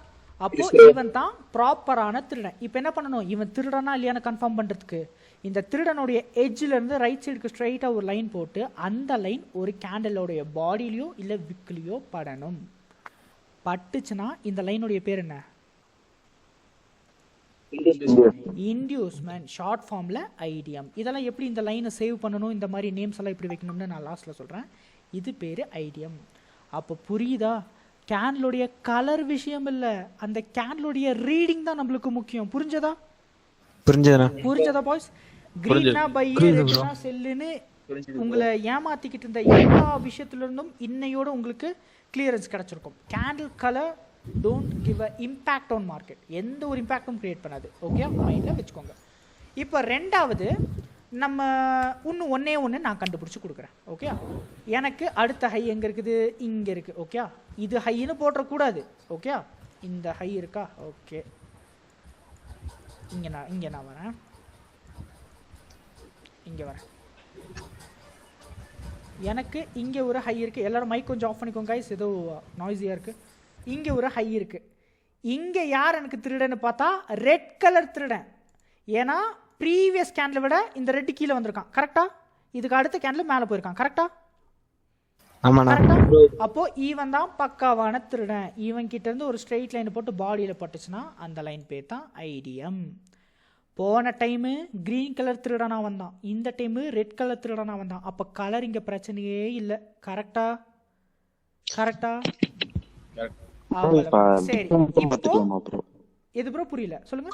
அப்போ இவன் தான் ப்ராப்பரான திருடன். இப்போ என்ன பண்ணணும்? இவன் திருடனா இல்லையான்னு கன்ஃபார்ம் பண்ணுறதுக்கு இந்த திருடனுடைய எட்ஜில் இருந்து ரைட் சைடுக்கு ஸ்ட்ரைட்டாக ஒரு லைன் போட்டு அந்த லைன் ஒரு கேண்டிலோடைய பாடியிலையோ இல்லை விக்லையோ படணும். பட்டுச்சுன்னா இந்த லைனுடைய பேர் என்ன? இன்டியூஸ்மெண்ட். ஷார்ட் ஃபார்ம்ல ஐடிஎம். இதெல்லாம் எப்படி இந்த லைனை சேவ் பண்ணணும், இந்த மாதிரி நேம்ஸ் எல்லாம் எப்படி வைக்கணும்னு நான் லாஸ்ட்ல சொல்றேன். இது பேரு ஐடிஎம். அப்போ புரியுதா? கேண்டிலுடைய கலர் விஷயம் இல்ல, அந்த கேண்டிலுடைய ரீடிங் தான் நம்மளுக்கு முக்கியம். புரிஞ்சதா? புரிஞ்சதா பாய்ஸ்? கிரீனா பை, ரெட்னா செல்லுன்னு உங்களை ஏமாத்திக்கிட்டு இருந்த எல்லா விஷயத்துல இருந்தும் இன்னையோட உங்களுக்கு கிளியரன்ஸ் கிடைச்சிருக்கும். Candle colour don't give a impact on market. எந்த ஒரு இம்பேக்டும் கிரியேட் பண்ணாது. ஓகே, மைண்டில் வச்சுக்கோங்க. இப்போ ரெண்டாவது நம்ம ஒன்றே ஒன்று நான் கண்டுபிடிச்சி கொடுக்குறேன். ஓகே, எனக்கு அடுத்த ஹை எங்கே இருக்குது? இங்கே இருக்குது. ஓகே, இது ஹைன்னு போட்டுறக்கூடாது. ஓகே, இந்த ஹை இருக்கா? ஓகே, இங்கே நான் வரேன், இங்கே வரேன். எனக்கு இங்கே ஒரு ஹை இருக்குது. எல்லோரும் மைக் கொஞ்சம் ஆஃப் பண்ணிக்கோங்க கைஸ், ஏதோ நாய்ஸியாக இருக்குது. இங்கே ஒரு ஹை இருக்குது. இங்கே யார் எனக்கு திருடன்னு பார்த்தா ரெட் கலர் திருடன். ஏன்னா ப்ரீவியஸ் கேண்டில் விட இந்த ரெட் கீழே வந்திருக்கான். கரெக்டா? இதுக்கு அடுத்த கேண்டில் மேலே போயிருக்கான். கரெக்டா? கரெக்டா? அப்போ ஈவன் தான் பக்காவான திருடன். ஈவன் கிட்ட இருந்து ஒரு ஸ்ட்ரெயிட் லைன் போட்டு பாடியில் பட்டுச்சுன்னா அந்த லைன் பேர் தான் ஐடிஎம். போன டைமு கிரீன் கலர் திருடனா வந்தான், இந்த டைமு ரெட் கலர் திருடனா வந்தான். அப்போ கலர் இங்கே பிரச்சனையே இல்லை. கரெக்டா? கரெக்டா? சரி, எது ப்ரோ புரியல? சொல்லுங்க.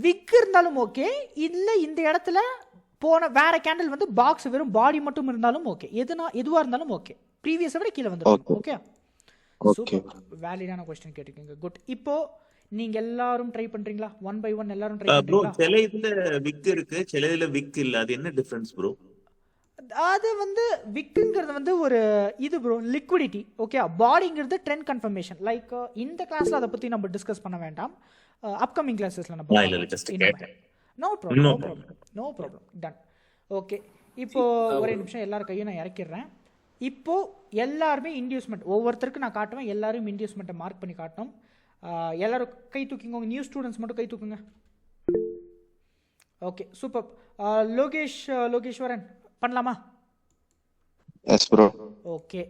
விக் இருந்தாலும் ஓகே, இல்ல இந்த இடத்துல போன வேற கேண்டில் வந்து பாக்ஸ் வெறும் பாடி மட்டும் இருந்தாலும் ஓகே. எதுவா இருந்தாலும் ஓகே. ப்ரீவியஸை விட கீழே வந்துடும். ஓகே, சூப்பர், வேலிடான क्वेश्चन கேட்டிருக்கீங்க. குட். இப்போ நீங்க எல்லாரும் ட்ரை பண்றீங்களா? 1 by 1 எல்லாரும் ட்ரை பண்றீங்களா? ப்ரோ, சில இதுல விக் இருக்கு, சில இதுல விக் இல்ல. அது என்ன டிஃபரன்ஸ் ப்ரோ? அது வந்து விக்குங்கிறது வந்து ஒரு இது ப்ரோ, லிக்விடிட்டி. ஓகே, பாடிங்கிறது ட்ரெண்ட் கன்ஃபர்மேஷன். லைக் இந்த கிளாஸ்ல அதை பத்தி நம்ம டிஸ்கஸ் பண்ண வேண்டாம். அப்கமிங் கிளாஸஸ்ல நம்ம நோ ப்ராப்ளம் டன். ஓகே, இப்போ ஒரே நிமிஷம் எல்லாரும் கையும் நான் இறக்கிடுறேன். இப்போ எல்லாருமே இன்டியூஸ்மெண்ட் ஒவ்வொருத்தருக்கு நான் காட்டுவேன். எல்லாரும் இன்டியூஸ்மெண்ட்டை மார்க் பண்ணி காட்டணும். எல்லாரும் கை தூக்கிங்க. நியூ ஸ்டூடெண்ட்ஸ் மட்டும் கை தூக்குங்க. Okay, super. லோகேஸ்வரன் பண்ணலாமா? S bro. ஓகே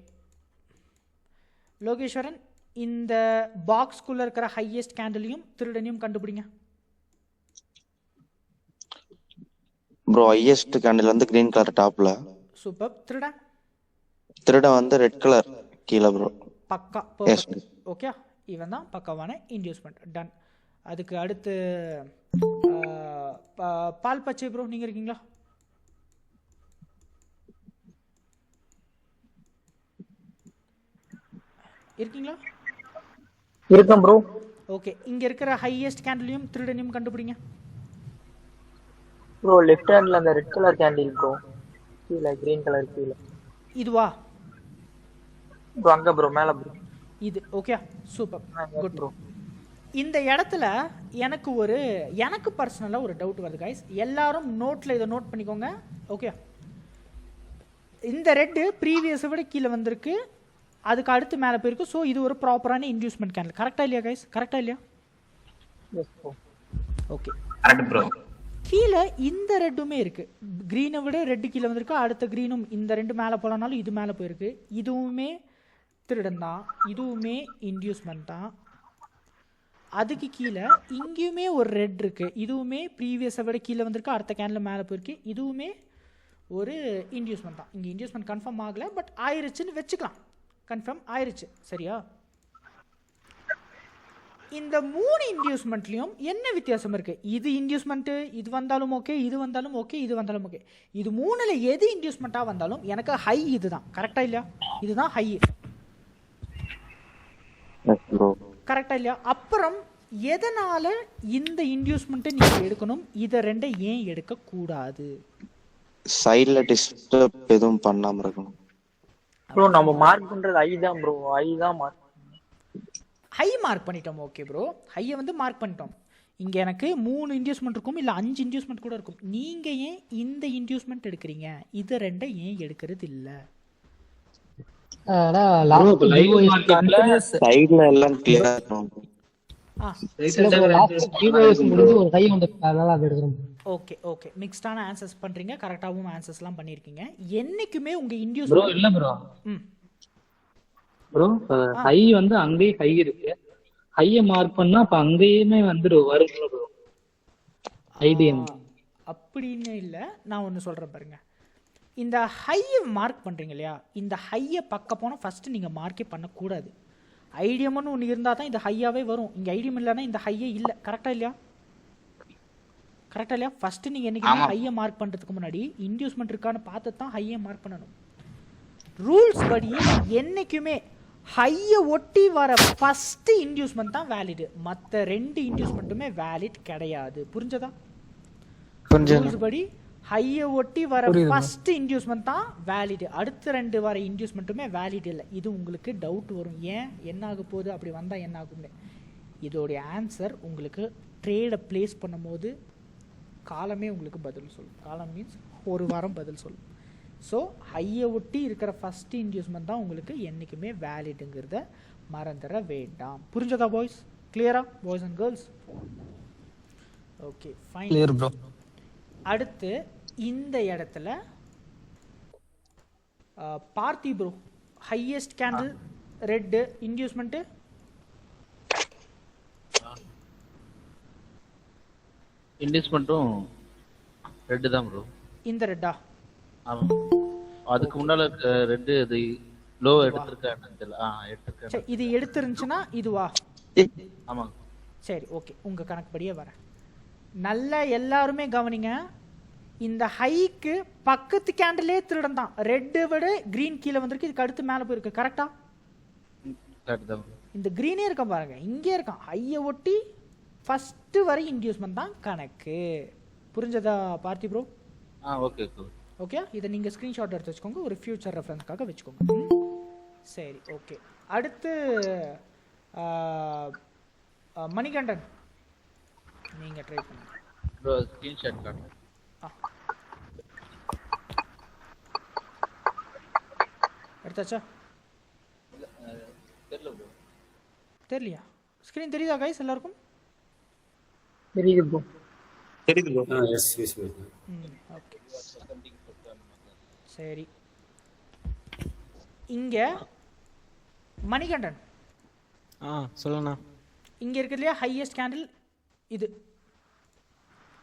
லோகேஸ்வரன், இந்த பாக்ஸ்குள்ள இருக்கிற ஹையஸ்ட் கேண்டிலையும் திருடனையும் கண்டுபிடிங்க. ப்ரோ ஹையஸ்ட் கேண்டில் வந்து கிரீன் கலர் டாப்ல, சூப்பர். திருடன் திருடன் வந்து ரெட் கலர் கீழே ப்ரோ. பக்கா எஸ் பர்ஃபெக்ட். ஓகே, இவன் தான் பக்காவான இன்டியூஸ்மெண்ட். டன். அதுக்கு அடுத்து பால் பச்சை ப்ரோ, நீங்கள் இருக்கீங்களா? இருக்கீங்களா? இருக்கேன் ப்ரோ. ஓகே, இங்கே இருக்கிற ஹையஸ்ட் கேண்டிலையும் திருடனையும் கண்டுபிடிங்க. ப்ரோ லெஃப்ட் ஹேண்ட்ல அந்த ரெட் கலர் கேண்டில் ப்ரோ, கீழே கிரீன் கலர் கீழே. இதுவா ப்ரோ அங்க ப்ரோ மேல ப்ரோ. இது ஓகே, சூப்பர், குட் ப்ரோ. இந்த இடத்துல எனக்கு பர்சனலாக ஒரு டவுட் வருது கைஸ். எல்லாரும் நோட்டில் இதை நோட் பண்ணிக்கோங்க. ஓகே, இந்த ரெட்டு ப்ரீவியஸை விட கீழே வந்திருக்கு, அதுக்கு அடுத்து மேலே போயிருக்கு. ஸோ இது ஒரு ப்ராப்பரான இன்டியூஸ்மெண்ட் கேண்டில். கரெக்டாக இல்லையா கைஸ்? கரெக்டாக இல்லையா? Okay, correct bro. கீழே இந்த ரெட்டுமே இருக்கு. க்ரீனை விட ரெட்டு கீழே வந்திருக்கு, அடுத்த க்ரீனும் இந்த ரெண்டு மேலே போனாலும் இது மேலே போயிருக்கு. இதுவுமே திருடன் தான், இதுவுமே இன்டியூஸ்மெண்ட் தான். அதுக்கு கீழே இங்கேயுமே ஒரு ரெட் இருக்கு, இதுவுமே ப்ரீவியஸை விட கீழே வந்திருக்கு, அடுத்த கேண்டில் மேலே போயிருக்கு. இதுவுமே ஒரு இன்டியூஸ்மெண்ட் தான். இங்கே இன்டியூஸ்மெண்ட் கன்ஃபார்ம் ஆகலை, பட் ஆயிருச்சுன்னு வச்சுக்கலாம். கன்ஃபார்ம் ஆயிருச்சு, சரியா? இந்த 3 இன்டியூஸ்மெண்ட்லையும் என்ன வித்தியாசம் இருக்குது? இது இன்டியூஸ்மெண்ட்டு, இது வந்தாலும் ஓகே, இது வந்தாலும் ஓகே, இது வந்தாலும் ஓகே. இது 3ல் எது இன்டியூஸ்மெண்ட்டாக வந்தாலும் எனக்கு ஹை இது தான். கரெக்டாக இல்லையா? இதுதான் ஹை. கரெக்டாக இல்லையா? அப்புறம் எதனால் இந்த இன்டியூஸ்மெண்ட்டை நீங்கள் எடுக்கணும், இதை ரெண்டை ஏன் எடுக்கக்கூடாது? சைடுல டிஸ்டர்ப் எதுவும் பண்ணாம இருக்கணும் ப்ரோ. நம்ம மார்க் பண்றது ஐ தான் ப்ரோ, ஐ தான் மார்க். ஹை மார்க் பண்ணிட்டோம். ஓகே ப்ரோ, ஹையை வந்து மார்க் பண்ணிட்டோம். இங்கே எனக்கு 3 இன்டியூஸ்மெண்ட் இருக்கும், இல்லை 5 இன்டியூஸ்மெண்ட் கூட இருக்கும். நீங்கள் ஏன் இந்த இன்டியூஸ்மெண்ட் எடுக்கிறீங்க, இதை ரெண்டை ஏன் எடுக்கிறது இல்லை? சைடுல எல்லாம் கிளியரா இருக்கும். ஒரு கை வந்து அதனால அது எடுக்கிறோம். ஓகே ஓகே, மிக்ஸ்டான ஆன்சர்ஸ் பண்ணுறீங்க, கரெக்டாகவும் ஆன்சர்ஸ்லாம் பண்ணியிருக்கீங்க. என்றைக்குமே உங்கள் ப்ரோ இன்டியூஸ்மெண்ட் இல்ல ப்ரோ, ப்ரோ ஹை வந்து அங்கேயே ஹை இருக்கு, ஹையை மார்க் பண்ணா அப்ப அங்கேயுமே வந்துடும் வரும்ல ப்ரோ ஐடிஎம். அப்படின்னு இல்லை, நான் ஒன்று சொல்கிறேன் பாருங்க. இந்த ஹையை மார்க் பண்ணுறீங்க இல்லையா, இந்த ஹையை பக்கம் போனால் ஃபஸ்ட்டு நீங்கள் மார்க்கே பண்ணக்கூடாது. ஐடியம்னு ஒன்று இருந்தால் தான் இந்த ஹையாகவே வரும். இங்கே ஐடியம் இல்லைன்னா இந்த ஹையே இல்லை. கரெக்டாக இல்லையா? கரெக்டாக இல்லையா? ஃபஸ்ட்டு நீங்கள் என்றைக்குமே ஹையை மார்க் பண்ணுறதுக்கு முன்னாடி இன்டியூஸ்மெண்ட் இருக்கான்னு பார்த்து தான் ஹையை மார்க் பண்ணணும். ரூல்ஸ் படி என்றைக்குமே ஹையை ஒட்டி வர ஃபஸ்ட்டு இன்டியூஸ்மெண்ட் தான் வேலிடு, மற்ற 2 இன்டியூஸ்மெண்ட்டுமே வேலிட் கிடையாது. புரிஞ்சதா? ரூல்ஸ் படி ஹையை ஒட்டி வர ஃபர்ஸ்ட் இன்டியூஸ்மெண்ட் தான் வேலிட், அடுத்த 2 வர இன்டியூஸ்மெண்ட்டுமே வேலிட் இல்லை. இது உங்களுக்கு டவுட் வரும், ஏன் என்ன ஆக போகுது, அப்படி வந்தால் என்ன ஆகும்னு. இதோடைய ஆன்சர் உங்களுக்கு ட்ரேடை பிளேஸ் பண்ணும்போது காலமே உங்களுக்கு பதில் சொல்லும். காலம் மீன்ஸ் ஒரு வாரம் பதில் சொல்லும். ஸோ ஹையை ஒட்டி இருக்கிற ஃபர்ஸ்ட் இன்டியூஸ்மெண்ட் தான் உங்களுக்கு என்றைக்குமே வேலிடுங்கிறத மறந்துட வேண்டாம். புரிஞ்சதா பாய்ஸ்? கிளியரா boys and girls? Okay fine. Clear bro. அடுத்து இந்த இடத்துல Parthi bro, highest candle red inducement இன்டியூஸ்மெண்ட்டும் ரெட்டு தான் ப்ரோ. இந்த ரெட்டா? ஆமாம், அதுக்கு முன்னால ரெட்டு இது லோ எடுத்திருக்கேன். சரி, இது எடுத்துருந்துச்சுன்னா இதுவா? ஆமாங்க. சரி ஓகே, உங்கள் கணக்குப்படியே வரேன். நல்லா எல்லாருமே கவனிங்க. இந்த ஹைக்கு பக்கத்து கேண்டிலே திருடன் தான். ரெட்டு விட கிரீன் கீழே வந்திருக்கு, இதுக்கு அடுத்து மேலே போயிருக்கு. கரெக்டா? இந்த கிரீனே இருக்க பாருங்க, இங்கே இருக்கான். ஹையை ஒட்டி ஃபஸ்ட்டு வரை இன்டியூஸ்மெண்ட் தான் கணக்கு. புரிஞ்சதா பார்த்தி ப்ரோ? ஓகே ஓகே, இதை நீங்கள் ஸ்க்ரீன்ஷாட் எடுத்து வச்சுக்கோங்க, ஒரு ஃபியூச்சர் ரெஃபரன்ஸ்க்காக வச்சுக்கோங்க. சரி ஓகே. அடுத்து மணிகண்டன், நீங்கள் ட்ரை பண்ணுங்க ப்ரோ. ஸ்க்ரீன்ஷாட் காட்டுங்க. எடுத்தாச்சா? தெரியல ப்ரோ. தெரியலையா? ஸ்க்ரீன் தெரியுதா கைஸ் எல்லாருக்கும்? தெரியுது ப்ரோ. தெரியுது bro. Yes yes bro. Okay சரி. இங்க மணிகண்டன் சொல்லுண்ணா. இங்க இருக்கு இல்லையா ஹையஸ்ட் கேண்டில், இது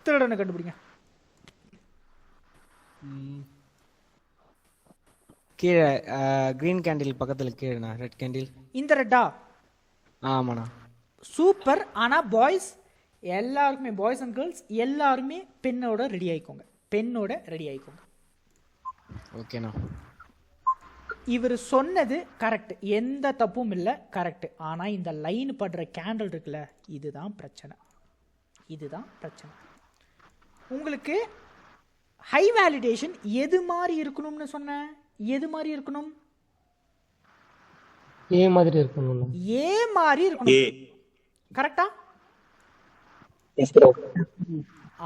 திருடனை கண்டுபிடிங்க. கீழே க்ரீன் கேண்டில் பக்கத்தில் கீழேண்ணா ரெட் கேண்டில். இந்த ரெட்டா? ஆமாண்ணா. சூப்பர். ஆனால் பாய்ஸ் எல்லாருக்குமே, பாய்ஸ் அண்ட் கேர்ள்ஸ் எல்லாருமே பெண்ணோட ரெடி ஆயிக்கோங்க, பெண்ணோட ரெடி ஆயிக்கோங்க. ஓகேண்ணா. இவர் சொன்னது கரெக்ட், எந்த தப்பும் இல்லை, கரெக்ட். ஆனால் இந்த லைன் படுற கேண்டில் இருக்குல்ல, இதுதான் பிரச்சனை, இதுதான் பிரச்சனை. உங்களுக்கு ஹை வேலிடேஷன் எது மாதிரி இருக்கணும்னு சொன்னேன்? எது மாதிரி இருக்கணும்? ஏ மாதிரி இருக்கணும். ஏ மாதிரி இருக்கணும், கரெக்டா?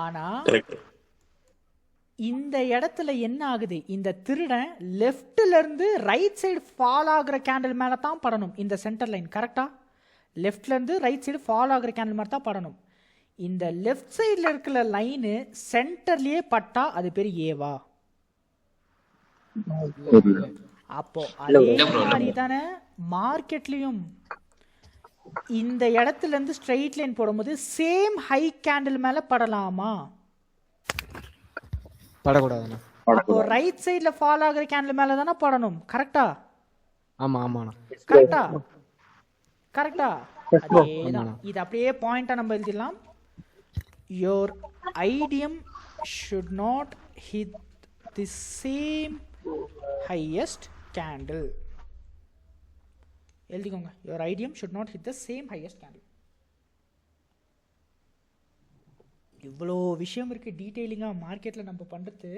ஆனா இந்த இடத்துல என்ன ஆகுது, இந்த திருடன் லெஃப்ட்ல இருந்து ரைட் சைடு ஃபால் ஆகுற கேண்டில் மேல தான் படணும். இந்த சென்டர் லைன் கரெக்டா? லெஃப்ட்ல இருந்து ரைட் சைடு ஃபால் ஆகுற கேண்டில் மாதிரி தான் படணும். இந்த லெஃப்ட் சைடுல இருக்கிற லைனு சென்டர்லயே பட்டா அது பேர் ஏவா? அப்போ அதே மாதிரி தானே மார்க்கெட்லயும் இந்த இடத்துல இருந்து ஸ்ட்ரெயிட் லைன் போடும்போது சேம் ஹை கேண்டில் மேல படலாமா? படக்கூடாதுண்ணா. அப்போ ரைட் சைடுல ஃபால் ஆகுற கேண்டில் மேல தானே படணும், கரெக்டா? ஆமா ஆமாண்ணா. கரெக்டா? கரெக்டா? அதேதான். இது அப்படியே பாயிண்டா நம்ம எழுதிடலாம். your idiom should not hit the same highest candle. எழுதிக்கோங்க, your idiom should not hit the same highest candle. இவ்வளோ விஷயம் இருக்குது டீட்டெயிலிங்காக மார்க்கெட்டில் நம்ம பண்ணுறது.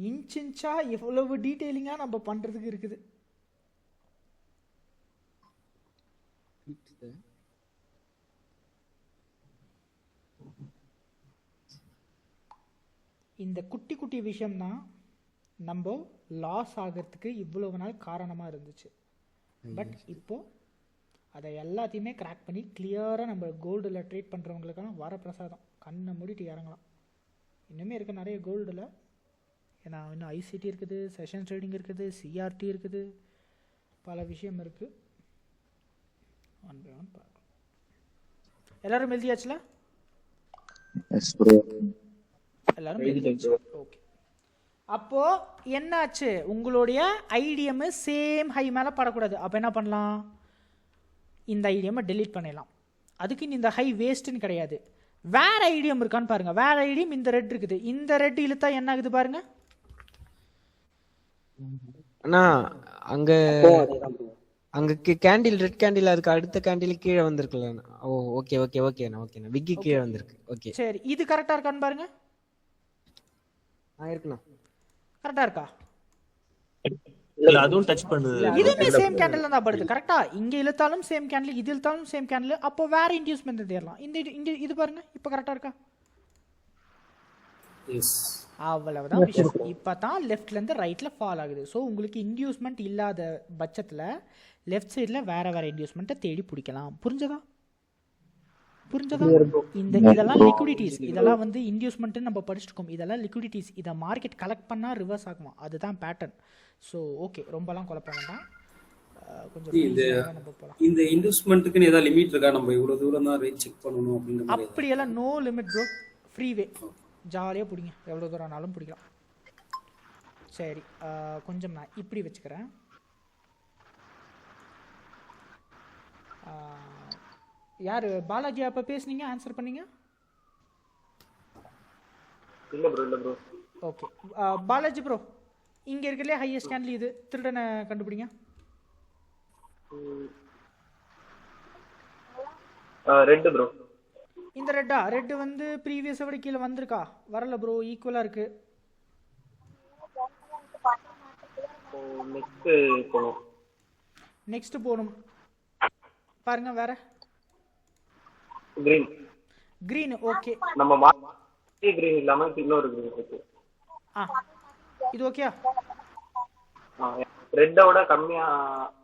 இன்ச்சாக எவ்வளவு டீட்டெயிலிங்காக நம்ம பண்ணுறதுக்கு இருக்குது. இந்த குட்டி குட்டி விஷயம்தான் நம்ம லாஸ் ஆகிறதுக்கு இவ்வளவு நாள் காரணமாக இருந்துச்சு. பட் இப்போது அதை எல்லாத்தையுமே கிராக் பண்ணி கிளியராக நம்ம கோல்டில் ட்ரேட் பண்ணுறவங்களுக்கான வரப்பிரசாதம். கண்ணை மூடிட்டு இறங்கலாம். இன்னுமே இருக்குது நிறைய கோல்டில். ஏன்னா இன்னும் ஐசிடி இருக்குது, செஷன் ட்ரேடிங் இருக்குது, சிஆர்டி இருக்குது, பல விஷயம் இருக்குது. ஒன் பை ஒன் பார்க்கலாம். எல்லோரும் எழுதியாச்சுல? எல்லாரும் எழுதியாச்சு. ஓகே. அப்போது என்னாச்சு, உங்களுடைய ஐடிஎம்மு சேம் ஹை மேலே படக்கூடாது. அப்போ என்ன பண்ணலாம், இந்த ஐடிஎம்மை டெலீட் பண்ணிடலாம். அதுக்கு இந்த ஹை வேஸ்ட்டுன்னு கிடையாது. வேற ஐடியம் இருக்கான்னு பாருங்க. வேற ஐடியம் இந்த ரெட் இருக்குது, இந்த ரெட் இழுத்தா என்ன ஆகுது பாருங்க. அண்ணா அங்க அங்க கேண்டில் ரெட் கேண்டில் அதுக்கு அடுத்த கேண்டில் கீழே வந்திருக்குல்ல. ஓ ஓகே ஓகே ஓகேண்ணா ஓகேண்ணா. விக்கி கீழே வந்திருக்கு. ஓகே சரி, இது கரெக்டா இருக்கான்னு பாருங்க. இருக்குண்ணா. கரெக்டா இருக்கா? இல்ல அதுவும் டச் பண்ணுது. இதுமே சேம் கேண்டில் தான் படுது, கரெக்டா? இங்க இழுத்தாலும் சேம் கேண்டில், இது இழுத்தாலும் சேம் கேண்டில். அப்போ வேற இன்டியூஸ்மெண்ட் தேடலாம். இந்த இது பாருங்க, இப்போ கரெக்டா இருக்கா? எஸ். அவ்வளவுதான் விஷயம். இப்போ தான் லெஃப்ட்ல இருந்து ரைட்ல ஃபால் ஆகுது. ஸோ உங்களுக்கு இன்டியூஸ்மெண்ட் இல்லாத பட்சத்தில் லெஃப்ட் சைடில் வேற வேற இன்டியூஸ்மெண்ட்டை தேடி பிடிக்கலாம். புரிஞ்சதா? புரிஞ்சதா? இதெல்லாம் லிக்விடிட்டிஸ். இதெல்லாம் வந்து இன்டியூஸ்மெண்ட்டு நம்ம படிச்சுருக்கோம். இதெல்லாம் லிக்விடிட்டிஸ். இதை மார்க்கெட் கலெக்ட் பண்ணால் ரிவர்ஸ் ஆகுமா, அதுதான் பேட்டர்ன். ஸோ ஓகே, ரொம்பலாம் குழப்ப வேண்டாம். கொஞ்சம் இந்த இன்வெஸ்ட்மெண்ட்டுக்குன்னு ஏதாவது லிமிட் இருக்கா? நம்ம இவ்வளோ தூரம் தான் ரேட் செக் பண்ணணும் அப்படின்ற மாதிரி? அப்படியெல்லாம் நோ லிமிட் ப்ரோ, ஃப்ரீவே, ஜாலியாக பிடிங்க, எவ்வளோ தூரம் ஆனாலும் பிடிக்கலாம். சரி, கொஞ்சம் நான் இப்படி வச்சுக்கிறேன். யார் பாலாஜி அப்போ பேசுனீங்க, ஆன்சர் பண்ணீங்க? இல்லை ப்ரோ, இல்லை ப்ரோ. ஓகே பாலாஜி ப்ரோ, இங்கே இருக்கிறதுலே ஹையஸ்ட் கேண்டில் இது, திருடனை கண்டுபிடிங்க. Red bro. இந்த ரெட்டா? ரெட்டு வந்து ப்ரீவியஸை விட கீழே வந்திருக்கா? வரல ப்ரோ, ஈக்குவலாக இருக்கு. நெக்ஸ்ட் போகணும் பாருங்க. வேற கிரீன். Green okay. நம்ம மார்க்கெட் கிரீன் இல்லாம இன்னொரு கிரீன் இருக்கு. இது ஓகேயா? ரெட்டோட கம்மியா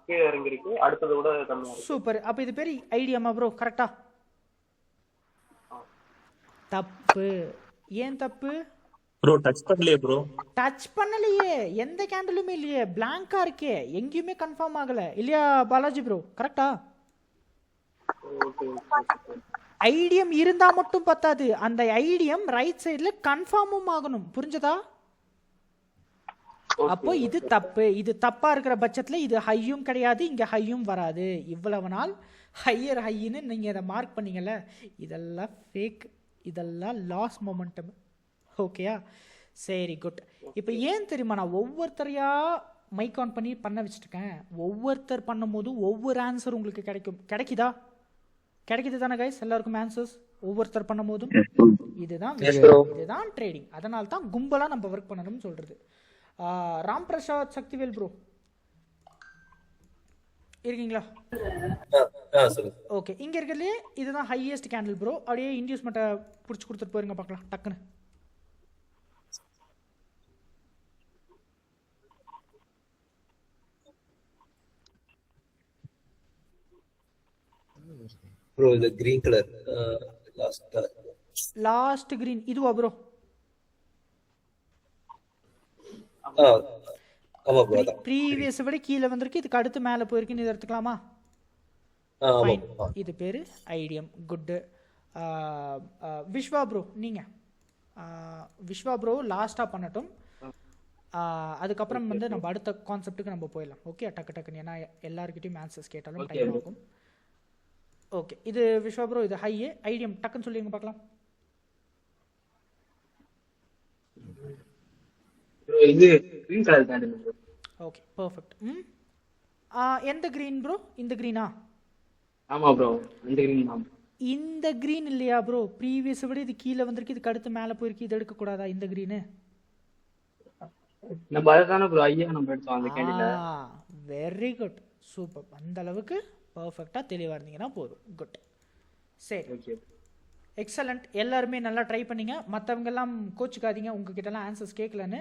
கீழே இறங்கி இருக்கு, அடுத்ததோட கம்மியா. சூப்பர். அப்ப இது பேர் ஐடியாமா ப்ரோ? கரெக்டா? தப்பு. ஏன் தப்பு ப்ரோ? டச் பண்ணலையே ப்ரோ. டச் பண்ணலையே, எந்த கேண்டிலுமே இல்லையே, பிளாங்கா இருக்கே, எங்கேயுமே கன்ஃபார்ம் ஆகல இல்லையா பாலாஜி ப்ரோ? கரெக்டா? ஐடியம் இருந்தா மட்டும் பத்தாது, அந்த ஐடியம் ரைட் சைடுல கன்ஃபார்மும் ஆகணும். புரிஞ்சதா? அப்போ இது தப்பு. இது தப்பா இருக்கிற பட்சத்துல இது ஹையும் கிடையாது, இங்க ஹையும் வராது. இவ்வளவு நாள் ஹையர் ஹைன்னு நீங்க இதை மார்க் பண்ணீங்கல்ல, இதெல்லாம் ஃபேக், இதெல்லாம் லாஸ் மொமெண்டம். ஓகேயா? சரி, குட். இப்போ ஏன் தெரியுமா நான் ஒவ்வொருத்தரையா மைக் ஆன் பண்ணி பண்ண வச்சுருக்கேன்? ஒவ்வொருத்தர் பண்ணும் போதும் ஒவ்வொரு ஆன்சர் உங்களுக்கு கிடைக்குதா? கிடைக்குது தானே கைஸ் எல்லாருக்கும் ஆன்சர்ஸ் ஒவ்வொருத்தர் பண்ணும் போதும்? இதுதான் இதுதான் ட்ரேடிங். அதனால தான் கும்பலாக நம்ம ஒர்க் பண்ணணும்னு சொல்றது. ராம் பிரசாத் சக்திவேல் ப்ரோ இருக்கீங்களா? ஓகே, இங்க இருக்கிறதுலே இதுதான் ஹையஸ்ட் கேண்டில் ப்ரோ. அப்படியே இன்டியூஸ்மெண்ட்டை பிடிச்சி கொடுத்துட்டு போயிருங்க பார்க்கலாம் டக்குன்னு. ப்ரோ இந்த கிரீன் கலர் லாஸ்ட் கிரீன் இதுவா ப்ரோ? ஆமா ப்ரோ, அதான் ப்ரீவியஸ் விட கீழே வந்திருக்கு, இதுக்கு அடுத்து மேலே போயிருக்குன்னு இதை எடுத்துக்கலாமா? இது பேரு ஐடியம். குட். விஸ்வா ப்ரோ நீங்க விஸ்வா ப்ரோ லாஸ்டா பண்ணட்டும். அதுக்கப்புறம் வந்து நம்ம அடுத்த கான்செப்ட்டுக்கு நம்ம போயிடலாம். ஓகே, டக்குன்னு ஏன்னா எல்லாருக்கிட்டையும் ஆன்சர்ஸ் கேட்டாலும் டைம் ஆகும். ஓகே, இது விஸ்வா ப்ரோ, இது ஹை ஐடியம் டக்குன்னு சொல்லிங்க பார்க்கலாம். இது green colour candle. Okay, perfect. எந்த கிரீன் ப்ரோ? இந்த கிரீனா? ஆமா ப்ரோ, இந்த கிரீன் தான். இந்த கிரீன் இல்லையா ப்ரோ? ப்ரீவியஸ் விட இது கீழே வந்திருக்கு, இதுக்கு அடுத்து மேலே போயிருக்கு, இது எடுக்க கூடாதா இந்த கிரீனு? நம்ம அதுதானே ப்ரோ ஐயா நம்ம எடுத்தோம் அந்த கேண்டில். Very good, super. அந்த அளவுக்கு பர்ஃபெக்டாக தெளிவாக இருந்தீங்கன்னா போதும். குட். சரி, எக்ஸலண்ட். எல்லாருமே நல்லா ட்ரை பண்ணிங்க. மற்றவங்கெல்லாம் கோச்சுக்காதீங்க உங்ககிட்டலாம் ஆன்சர்ஸ் கேட்கலன்னு.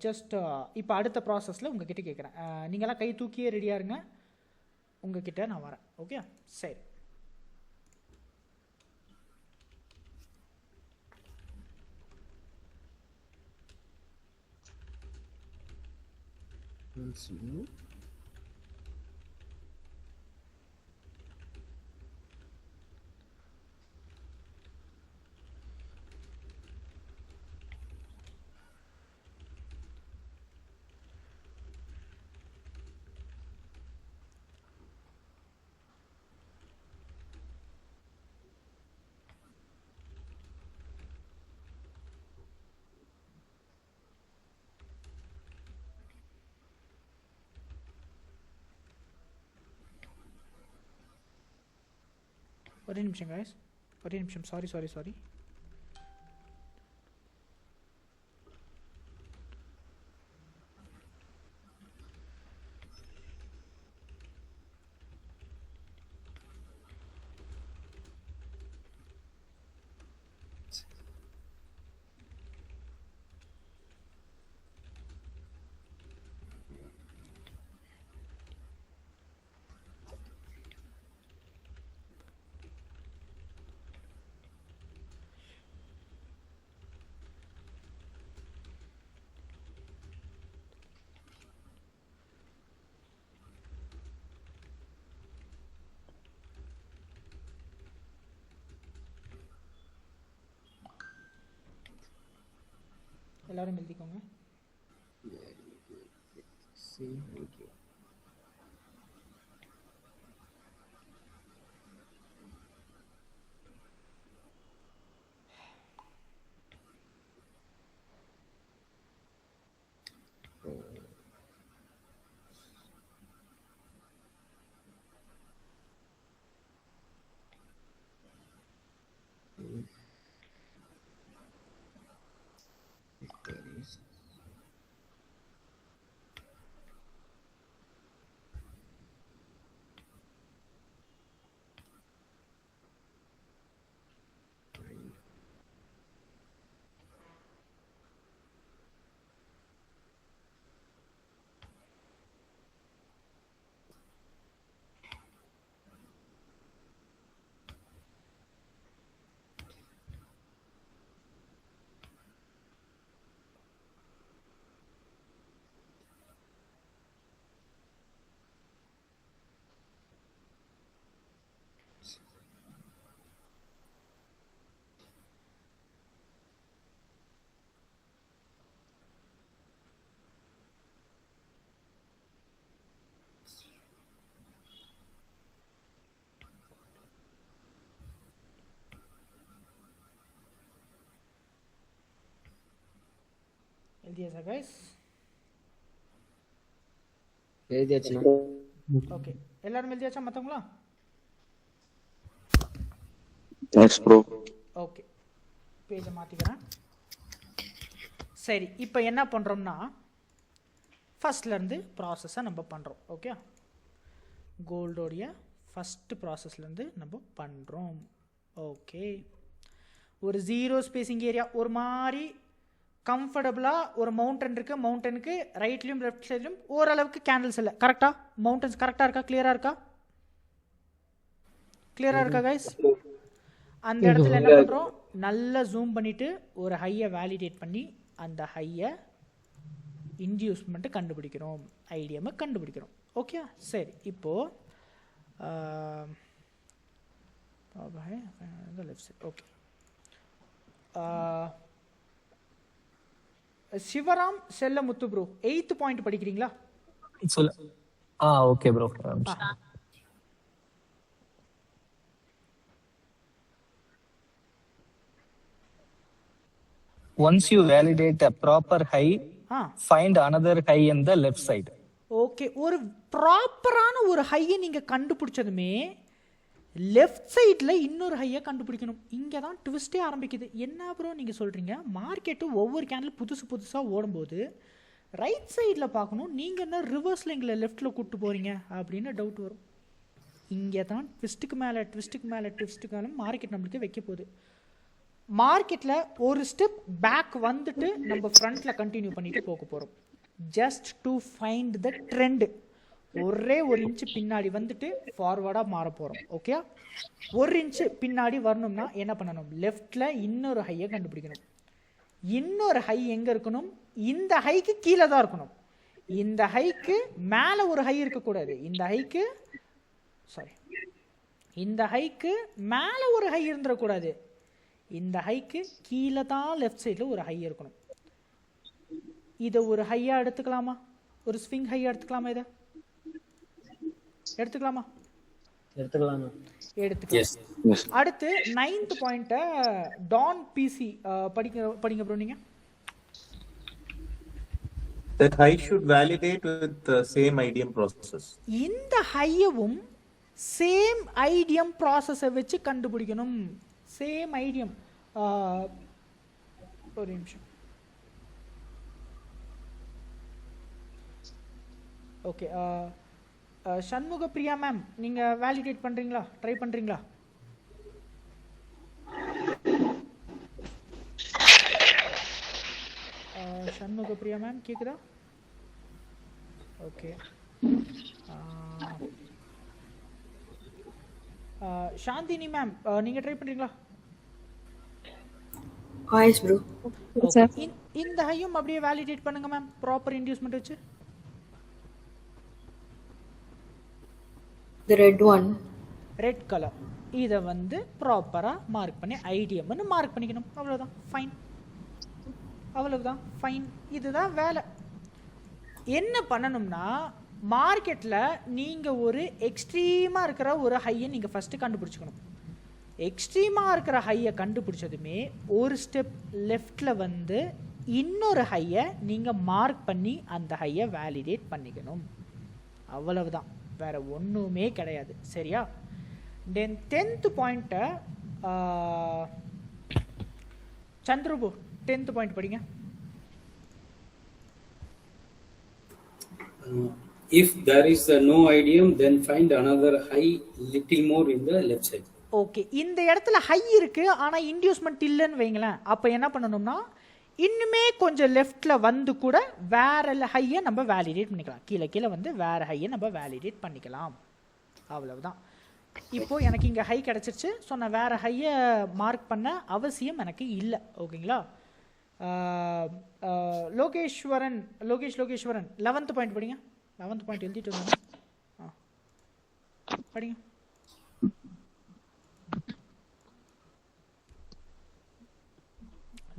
ஜஸ்ட் இப்போ அடுத்த ப்ராசஸில் உங்ககிட்ட கேட்குறேன். நீங்களாம் கை தூக்கியே ரெடியாக இருங்க, உங்ககிட்ட நான் வரேன். ஓகே, சரி. ஒரே நிமிஷம் கைஸ், ஒரே நிமிஷம். சாரி. எல்லாரும் எழுதிக்கோங்க. எழுதியாச்சா கைஸ்? எழுதியாச்சுண்ணா. ஓகே, எல்லாரும் எழுதியாச்சா மற்றவங்களா? Yes bro. ஓகே, பேஜை மாற்றிக்கிறேன். சரி, இப்போ என்ன பண்ணுறோம்னா ஃபஸ்ட்லேருந்து ப்ராசஸை நம்ம பண்ணுறோம். ஓகே, கோல்டோடைய ஃபஸ்ட்டு ப்ராசஸ்லேருந்து நம்ம பண்ணுறோம். ஓகே, ஒரு ஜீரோ ஸ்பேசிங் ஏரியா, ஒரு மாதிரி கம்ஃபர்டபுளாக ஒரு மவுண்டன் இருக்குது. மவுண்டனுக்கு ரைட்லேயும் லெஃப்ட் சைட்லையும் ஓரளவுக்கு கேண்டில்ஸ் இல்லை. கரெக்டாக மவுண்டன்ஸ் கரெக்டாக இருக்கா? கிளியராக இருக்கா? கிளியராக இருக்கா கைஸ்? அந்த இடத்துல என்ன பண்ணுறோம், நல்லா ஜூம் பண்ணிவிட்டு ஒரு ஹையை வேலிடேட் பண்ணி அந்த ஹையை இன்டியூஸ்மெண்ட்டு கண்டுபிடிக்கிறோம், ஐடிஎம்மை கண்டுபிடிக்கிறோம். ஓகே, சரி. இப்போது left side. Okay, Sivaram Chellamuthu bro 8th point படிக்கிறீங்களா? Okay bro. Once you validate a proper high, find another high in the left side. Okay, ஒரு ப்ராப்பரான ஒரு ஹையை நீங்கள் கண்டுபிடிச்சதுமே லெஃப்ட் சைடில் இன்னொரு ஹையை கண்டுபிடிக்கணும். இங்கே தான் ட்விஸ்ட்டே ஆரம்பிக்குது. என்ன ப்ரோ நீங்கள் சொல்கிறீங்க? மார்க்கெட்டு ஒவ்வொரு கேண்டில் புதுசாக ஓடும்போது ரைட் சைடில் பார்க்கணும், நீங்கள் என்ன ரிவர்ஸில் எங்களை லெஃப்ட்டில் கூப்பிட்டு போகிறீங்க அப்படின்னு டவுட் வரும். இங்கே தான் ட்விஸ்ட்டுக்கு மேலே மார்க்கெட் நம்மளுக்கு வைக்க போகுது. மார்க்கெட்டில் ஒரு ஸ்டெப் பேக் வந்துட்டு நம்ம ஃப்ரண்ட்டில் கண்டினியூ பண்ணிட்டு போக போகிறோம். Just to find the trend. ஒரே ஒரு இன்ச்சு பின்னாடி வந்துட்டு ஃபார்வர்டாக மாற போகிறோம். ஓகே, ஒரு இன்ச்சு பின்னாடி வரணும்னா என்ன பண்ணணும்? லெஃப்டில் இன்னொரு ஹையை கண்டுபிடிக்கணும். இன்னொரு ஹை எங்கே இருக்கணும்? இந்த ஹைக்கு கீழே தான் இருக்கணும். இந்த ஹைக்கு மேலே ஒரு ஹை இருக்கக்கூடாது. இந்த ஹைக்கு மேலே ஒரு ஹை இருந்துடக்கூடாது. இந்த ஹைக்கு கீழே தான் லெஃப்ட் சைடில் ஒரு ஹை இருக்கணும். இதை ஒரு ஹையாக எடுத்துக்கலாமா? ஒரு ஸ்விங் ஹையாக எடுத்துக்கலாமா? இதை எடுத்துக்கலாமா? எடுத்துக்கலாம். அடுத்து 9th பாயிண்ட்டை டான் பிசி படிங்க ப்ரோ. நீங்கள் that high should validate with the same IDM process. இந்த ஹையவும் சேம் ஐடிஎம் ப்ராசஸை வச்சு கண்டுபிடிக்கணும். Same IDM. ஒரு நிமிஷம். ஓகே, சண்முக பிரியா மேம், நீங்கள் வேலிடேட் பண்ணுறீங்களா? ட்ரை பண்ணுறீங்களா? சண்முக பிரியா மேம் கேட்குதா? ஓகே, சாந்தினி மேம் நீங்கள் ட்ரை பண்ணுறீங்களா? இந்த ஹையும் அப்படியே வேலிடேட் பண்ணுங்க மேம், ப்ராப்பர் இன்டியூஸ்மெண்ட் வச்சு. ரெட் கலர் இதை வந்து ப்ராப்பராக மார்க் பண்ணி ஐடிஎம்னு மார்க் பண்ணிக்கணும். அவ்வளோதான், ஃபைன். அவ்வளவுதான், ஃபைன். இதுதான் வேலை. என்ன பண்ணணும்னா மார்க்கெட்டில் நீங்கள் ஒரு எக்ஸ்ட்ரீமாக இருக்கிற ஒரு ஹையை நீங்கள் ஃபஸ்ட்டு கண்டுபிடிச்சிக்கணும். எக்ஸ்ட்ரீமாக இருக்கிற ஹையை கண்டுபிடிச்சதுமே ஒரு ஸ்டெப் லெஃப்டில் வந்து இன்னொரு ஹையை நீங்கள் மார்க் பண்ணி அந்த ஹையை வேலிடேட் பண்ணிக்கணும். அவ்வளவுதான், வேறு ஒன்றுமே கிடையாது. சரியா? தென் 10th பாயிண்ட்டை சந்திரபு 10th பாயிண்ட் படிங்க. If there is no IDM, then find another high little more in the left side. Okay, இந்த இடத்துல ஹை இருக்கு ஆனால் இன்டியூஸ்மெண்ட் இல்லைன்னு வைங்களேன். அப்போ என்ன பண்ணணும்னா இன்னுமே கொஞ்சம் லெஃப்டில் வந்து கூட வேற ஹையை நம்ம வேலிடேட் பண்ணிக்கலாம். கீழே வந்து வேற ஹையை நம்ம வேலிடேட் பண்ணிக்கலாம். அவ்வளவுதான். இப்போது எனக்கு இங்கே ஹை கிடச்சிருச்சு. ஸோ நான் வேறு ஹையை மார்க் பண்ண அவசியம் எனக்கு இல்லை. ஓகேங்களா? லோகேஸ்வரன் 11th பாயிண்ட் படிங்க. 11th பாயிண்ட் எழுதிட்டு வந்தாங்க. படிங்க.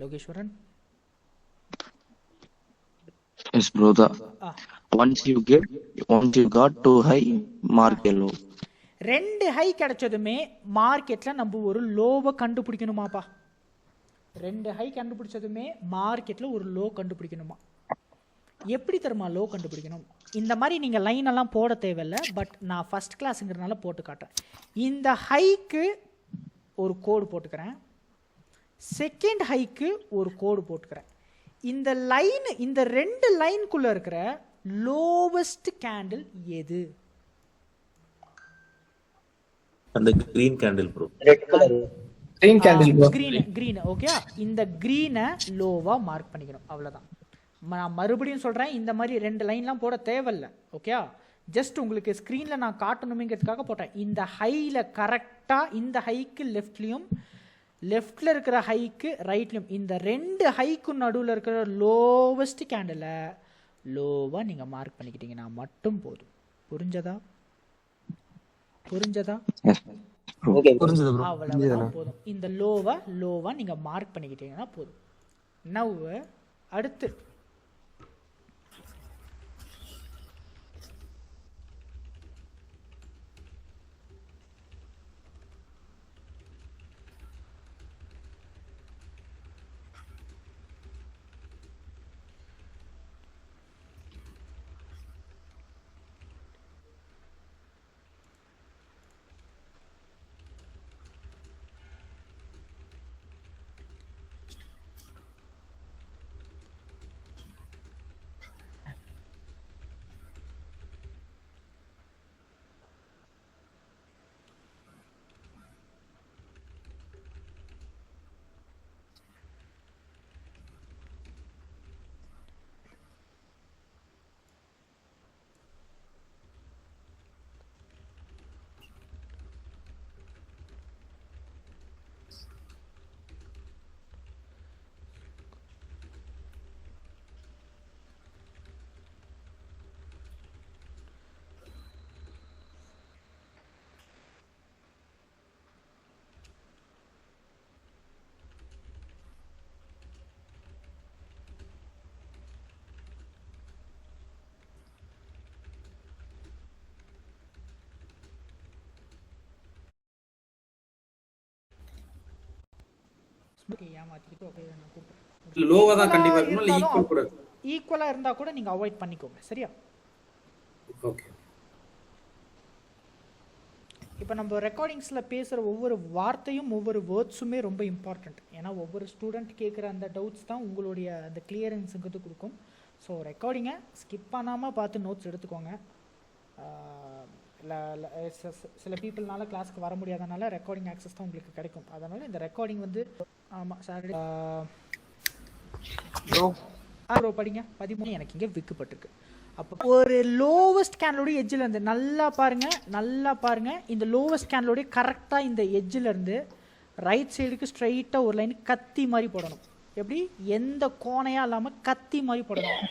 Logeswaran. Yes, brother. Once you got too high, mark a low. 2 high கிடைச்சதுமே மார்க்கெட்டில் நம்ம ஒரு லோவை கண்டுபிடிக்கணுமாப்பா. 2 ஹை கண்டுபிடிச்சதுமே மார்க்கெட்டில் ஒரு லோ கண்டுபிடிக்கணுமா? எப்படி தருமா லோ கண்டுபிடிக்கணும்? இந்த மாதிரி நீங்கள் லைன் எல்லாம் போட தேவையில்லை, பட் நான் ஃபஸ்ட் கிளாஸுங்கிறதுனால போட்டு காட்டுறேன். இந்த ஹைக்கு ஒரு கோடு போட்டுக்கிறேன், செகண்ட் ஹைக்கு ஒரு கோடு போட்டுக்கிறேன். இந்த லைன், இந்த 2 லைனுக்குள்ளே இருக்கிற லோவஸ்ட் கேண்டில் எது? அந்த green candle bro. Red colour green candle bro. Green. Okay, இந்த கிரீனை லோவா மார்க் பண்ணிக்கணும், அவ்வளோதான். நான் மறுபடியும் சொல்கிறேன், இந்த மாதிரி 2 லைன்லாம் போட தேவையில்லை. ஓகே, ஜஸ்ட் உங்களுக்கு ஸ்க்ரீனில் நான் காட்டணுமேங்கிறதுக்காக போட்டேன். இந்த ஹையில் கரெக்டாக இந்த ஹைக்கு லெஃப்ட்லேயும் லெஃப்டில் இருக்கிற ஹைக்கு ரைட்லேயும் இந்த 2 ஹைக்கு நடுவில் இருக்கிற லோவஸ்ட் கேண்டிலை லோவாக நீங்கள் மார்க் பண்ணிக்கிட்டீங்கன்னா மட்டும் போதும். புரிஞ்சதா? அவ்வளவுதான் போதும். இந்த லோவா நீங்க மார்க் பண்ணிக்கிட்டீங்கன்னா போதும். நவ் அடுத்து லோவா தான் கண்டிப்பா இருக்கணும், இல்ல ஈக்குவல் கூட ஈக்குவலா இருந்தா கூட நீங்க அவாய்ட் பண்ணிக்கோங்க. சரியா? ஓகே. இப்போ நம்ம ரெக்கார்டிங்ஸில் பேசுகிற ஒவ்வொரு வார்த்தையும் ஒவ்வொரு வேர்ட்ஸுமே ரொம்ப இம்பார்ட்டண்ட். ஏன்னா ஒவ்வொரு ஸ்டூடெண்ட் கேட்குற அந்த டவுட்ஸ் தான் உங்களுடைய அந்த கிளியரன்ஸுங்கிறது கொடுக்கும். ஸோ ரெக்கார்டிங்கை ஸ்கிப் பண்ணாமல் பார்த்து நோட்ஸ் எடுத்துக்கோங்க. சில பீப்புள்னால கிளாஸ்க்கு வர முடியாதனால ரெக்கார்டிங் ஆக்சஸ் தான் உங்களுக்கு கிடைக்கும். அதனால் இந்த ரெக்கார்டிங் வந்து ஆமாம் சாட்டர்டே ப்ரோ படிங்க 13 எனக்கு இங்கே விற்கப்பட்டிருக்கு. அப்போ ஒரு லோவஸ்ட் கேண்டலோடைய எட்ஜில் இருந்து நல்லா பாருங்கள். இந்த லோவஸ்ட் கேண்டலோடைய கரெக்டாக இந்த எட்ஜில் இருந்து ரைட் சைடுக்கு ஸ்ட்ரைட்டாக ஒரு லைன் கத்தி மாதிரி போடணும். எப்படி? எந்த கோணையாக இல்லாமல் கத்தி மாதிரி போடணும்.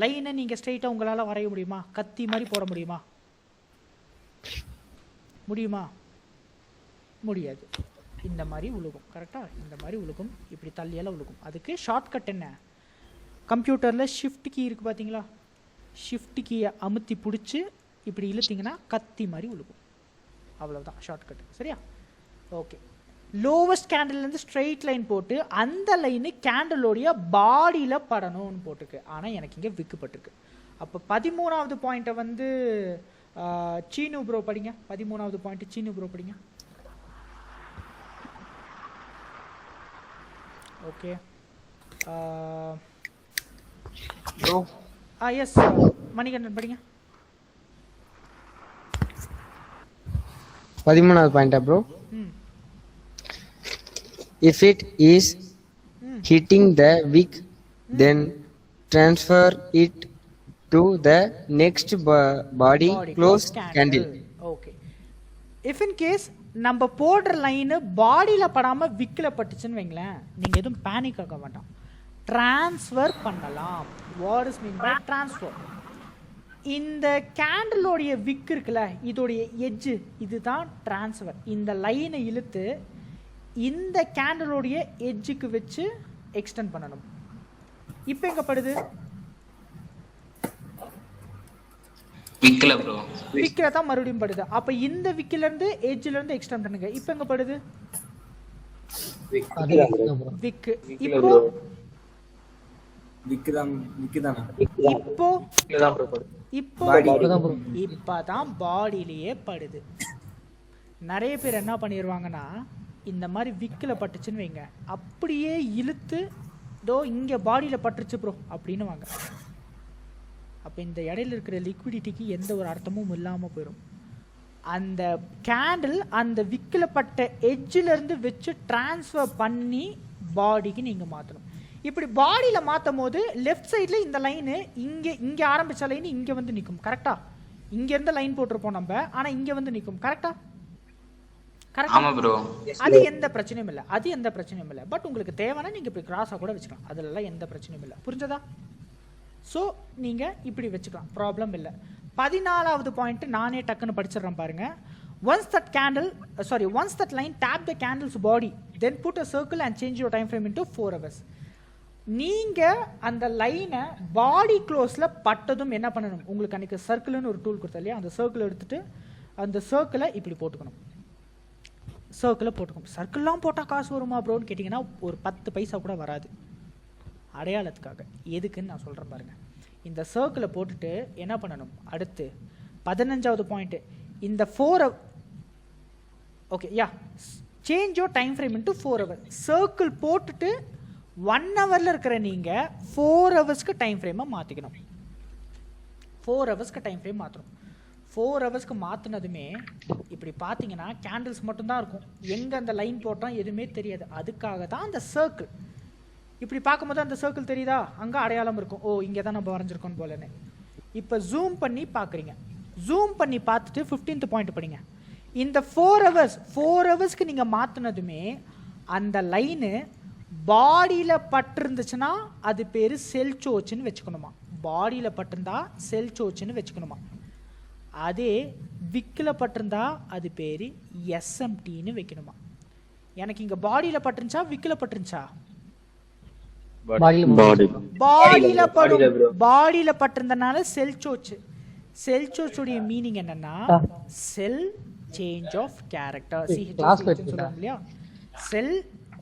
லைனை நீங்கள் ஸ்ட்ரைட்டாக உங்களால் வரைய முடியுமா? கத்தி மாதிரி போட முடியுமா? முடியாது. இந்த மாதிரி உழுகும். கரெக்டாக இந்த மாதிரி உழுகும், இப்படி தள்ளியெல்லாம் உழுகும். அதுக்கு ஷார்ட்கட் என்ன? கம்ப்யூட்டரில் ஷிஃப்ட் கீ இருக்குது பார்த்தீங்களா? ஷிஃப்ட் கீயை அமுத்தி பிடிச்சி இப்படி இழுத்திங்கன்னா கத்தி மாதிரி உழுகும். அவ்வளோதான் ஷார்ட்கட். சரியா? ஓகே. லோவஸ்ட் கேண்டில்லேருந்து ஸ்ட்ரெயிட் லைன் போட்டு அந்த லைனு கேண்டலோடைய பாடியில் படணும்னு போட்டிருக்கு. ஆனால் எனக்கு இங்கே விற்கப்பட்டிருக்கு. அப்போ 13வது பாயிண்ட்டை வந்து சீனு ப்ரோ படிங்க. 13வது பாயிண்ட் சீனு ப்ரோ படிங்க. Okay bro. எஸ் மணிகண்டன் படிங்க. 13வது பாயிண்டா bro? If it is hitting the wick, then transfer it to the next body close candle. Okay. If in case நம்ம போடுற லைனு பாடியில் படாமல் விக்கில் பட்டுச்சுன்னு வைங்களேன், நீங்கள் எதுவும் பேனிக் ஆக வேண்டாம். ட்ரான்ஸ்ஃபர் பண்ணலாம். What is mean by transfer? இந்த கேண்டலோடைய விக் இருக்குல்ல, இதோடைய எட்ஜு, இதுதான் ட்ரான்ஸ்ஃபர். இந்த லைனை இழுத்து இந்த கேண்டலோடைய எட்ஜுக்கு வச்சு எக்ஸ்டெண்ட் பண்ணணும். இப்போ எங்கே படுது? விக்கில் தான் மறுபடியும் படுது. அப்போ இந்த விக்கிலேருந்து எட்ஜிலேருந்து எக்ஸ்டெண்ட் பண்ணுங்க. இப்போ எங்கே படுது? அதே தான் ப்ரோ. விக். இப்போ இப்போ இப்போ இப்பதான் பாடியிலேயே படுது. நிறைய பேர் என்ன பண்ணிடுவாங்கன்னா இந்த மாதிரி விக்கில் பட்டுச்சுன்னு வைங்க, அப்படியே இழுத்து தோ இங்கே பாடியில் பட்டுருச்சு ப்ரோ அப்படின்னு வாங்க. அப்போ இந்த இடையில இருக்கிற லிக்விடிட்டிக்கு எந்த ஒரு அர்த்தமும் இல்லாமல் போயிடும். அந்த கேண்டில் அந்த விக்கில் பட்ட எட்ஜிலேருந்து வச்சு டிரான்ஸ்ஃபர் பண்ணி பாடிக்கு நீங்கள் மாற்றணும். இப்படி பாடியில் மாற்றும் போது லெஃப்ட் சைடில் இந்த லைனு இங்கே ஆரம்பித்த லைன் இங்கே வந்து நிற்கும். கரெக்டாக இங்கேருந்து லைன் போட்டிருப்போம் நம்ம, ஆனால் இங்கே வந்து நிற்கும். கரெக்டாக அது எந்த பிரச்சனையும் இல்லை, அது எந்த பிரச்சனையும் இல்லை. பட் உங்களுக்கு தேவைன்னா நீங்கள் இப்படி கிராஸாக கூட வச்சுக்கலாம், அதுலலாம் எந்த பிரச்சனையும் இல்லை. புரிஞ்சதா? ஸோ நீங்கள் இப்படி வச்சுக்கலாம், ப்ராப்ளம் இல்லை. 14வது பாயிண்ட் நானே டக்குன்னு படிச்சிடுறேன் பாருங்க. once that line tap the candle's body, then put a circle and change your time frame into 4 hours. நீங்க அந்த லைனை பாடி க்ளோஸ்ல பட்டதும் என்ன பண்ணணும், உங்களுக்கு அன்னைக்கு சர்க்கிள்னு ஒரு டூல் கொடுத்தா இல்லையா, அந்த சர்க்கிள் எடுத்துட்டு அந்த சர்க்கிளை இப்படி போட்டுக்கணும். சர்க்கிள்லாம் போட்டால் காசு வருமா ப்ரோன்னு கேட்டிங்கன்னா ஒரு 10 பைசா கூட வராது. அடையாளத்துக்காக, எதுக்குன்னு நான் சொல்கிறேன் பாருங்கள். இந்த சர்க்கிளை போட்டுட்டு என்ன பண்ணணும், அடுத்து 15வது பாயிண்ட்டு இந்த 4 okay yeah change your time frame into 4 hours. Circle போட்டுட்டு 1 ஹவரில் இருக்கிற நீங்கள் 4 ஹவர்ஸ்க்கு டைம் ஃப்ரேமை மாற்றிக்கணும். 4 ஹவர்ஸ்க்கு டைம் ஃப்ரேம் மாற்றணும். 4 ஹவர்ஸ்க்கு மாற்றினதுமே இப்படி பார்த்தீங்கன்னா கேண்டில்ஸ் மட்டும்தான் இருக்கும், எங்கே அந்த லைன் போட்டால் எதுவுமே தெரியாது. அதுக்காக தான் அந்த சர்க்கிள். இப்படி பார்க்கும்போது அந்த சர்க்கிள் தெரியுதா, அங்கே அடையாளம் இருக்கும், ஓ இங்கே தான் நம்ம வரைஞ்சிருக்கோம் போலன்னு. இப்போ ஜூம் பண்ணி பார்க்குறீங்க, ஜூம் பண்ணி பார்த்துட்டு 15th பாயிண்ட் படிங்க. இந்த 4 ஹவர்ஸ்க்கு நீங்கள் மாற்றினதுமே அந்த லைனு பாடியில் பட்டிருந்துச்சுன்னா அது பேர் செல் சோச்சுன்னு வச்சுக்கணுமா, பாடியில் பட்டிருந்தா செல் சோச்சுன்னு வச்சுக்கணுமா. அதே விக்கில் பட்டிருந்தா அது பேர் எஸ்எம்டின்னு வைக்கணுமா. எனக்கு இங்கே பாடியில் பட்டிருந்துச்சா விக்கில் பட்டிருந்துச்சா? பாடியில பட்டிருந்தனால செல் சோச்சு. செல் சோச்சுடைய மீனிங் என்னன்னா செல் சேஞ்ச் ஆஃப் கேரக்டர், சொல்லுவாங்க இல்லையா, செல்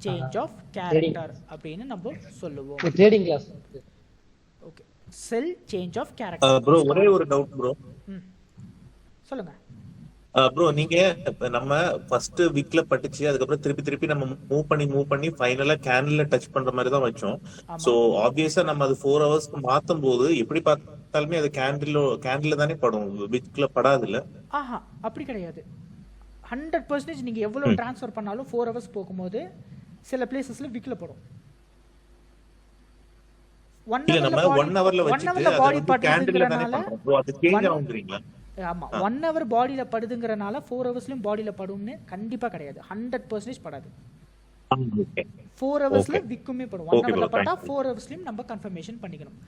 சேஞ்ச் ஆஃப் கேரக்டர் அப்படின்னு நம்ம சொல்லுவோம். Trading class. Okay, sell change of character. Bro ஒரே ஒரு டவுட் ப்ரோ. சொல்லுங்க ப்ரோ. நீங்க நம்ம ஃபர்ஸ்ட் வீக்ல பட்டுச்சு, அதுக்கப்புறம் திருப்பி நம்ம மூவ் பண்ணி ஃபைனலா கேண்டில்ல டச் பண்ற மாதிரி தான் வச்சோம். சோ ஆப்வியஸா நம்ம அது 4 ஹவர்ஸ்க்கு மாத்தும் போது எப்படி பார்த்தாலுமே அது கேண்டில்ல தானே படும், வீக்ல படாது இல்ல? ஆஹா, அப்படி கிடையாது. 100% நீங்க எவ்வளவு டிரான்ஸ்ஃபர் பண்ணாலும் 4 ஹவர்ஸ் போகும்போது சில பிளேசஸ்ல வீக்ல படும். 1 ஹவர்ல வச்சிட்டு பாடி கேண்டில்ல தானே பண்றோம், அது சேஞ்ச் ஆகும்ங்கறீங்களா? ஆமா, 1 ஹவர் பாடியில படுதுங்கறனால 4 ஹவர்ஸ்லயும் பாடியில படும்னு கண்டிப்பா கிடையாது. 100% படாது. 4 ஹவர்ஸ்ல விக்குமே படும். 1 ஹவர்ல பட்டா 4 ஹவர்ஸ்லயும் நம்ம கன்ஃபர்மேஷன் பண்ணிக்கணும்.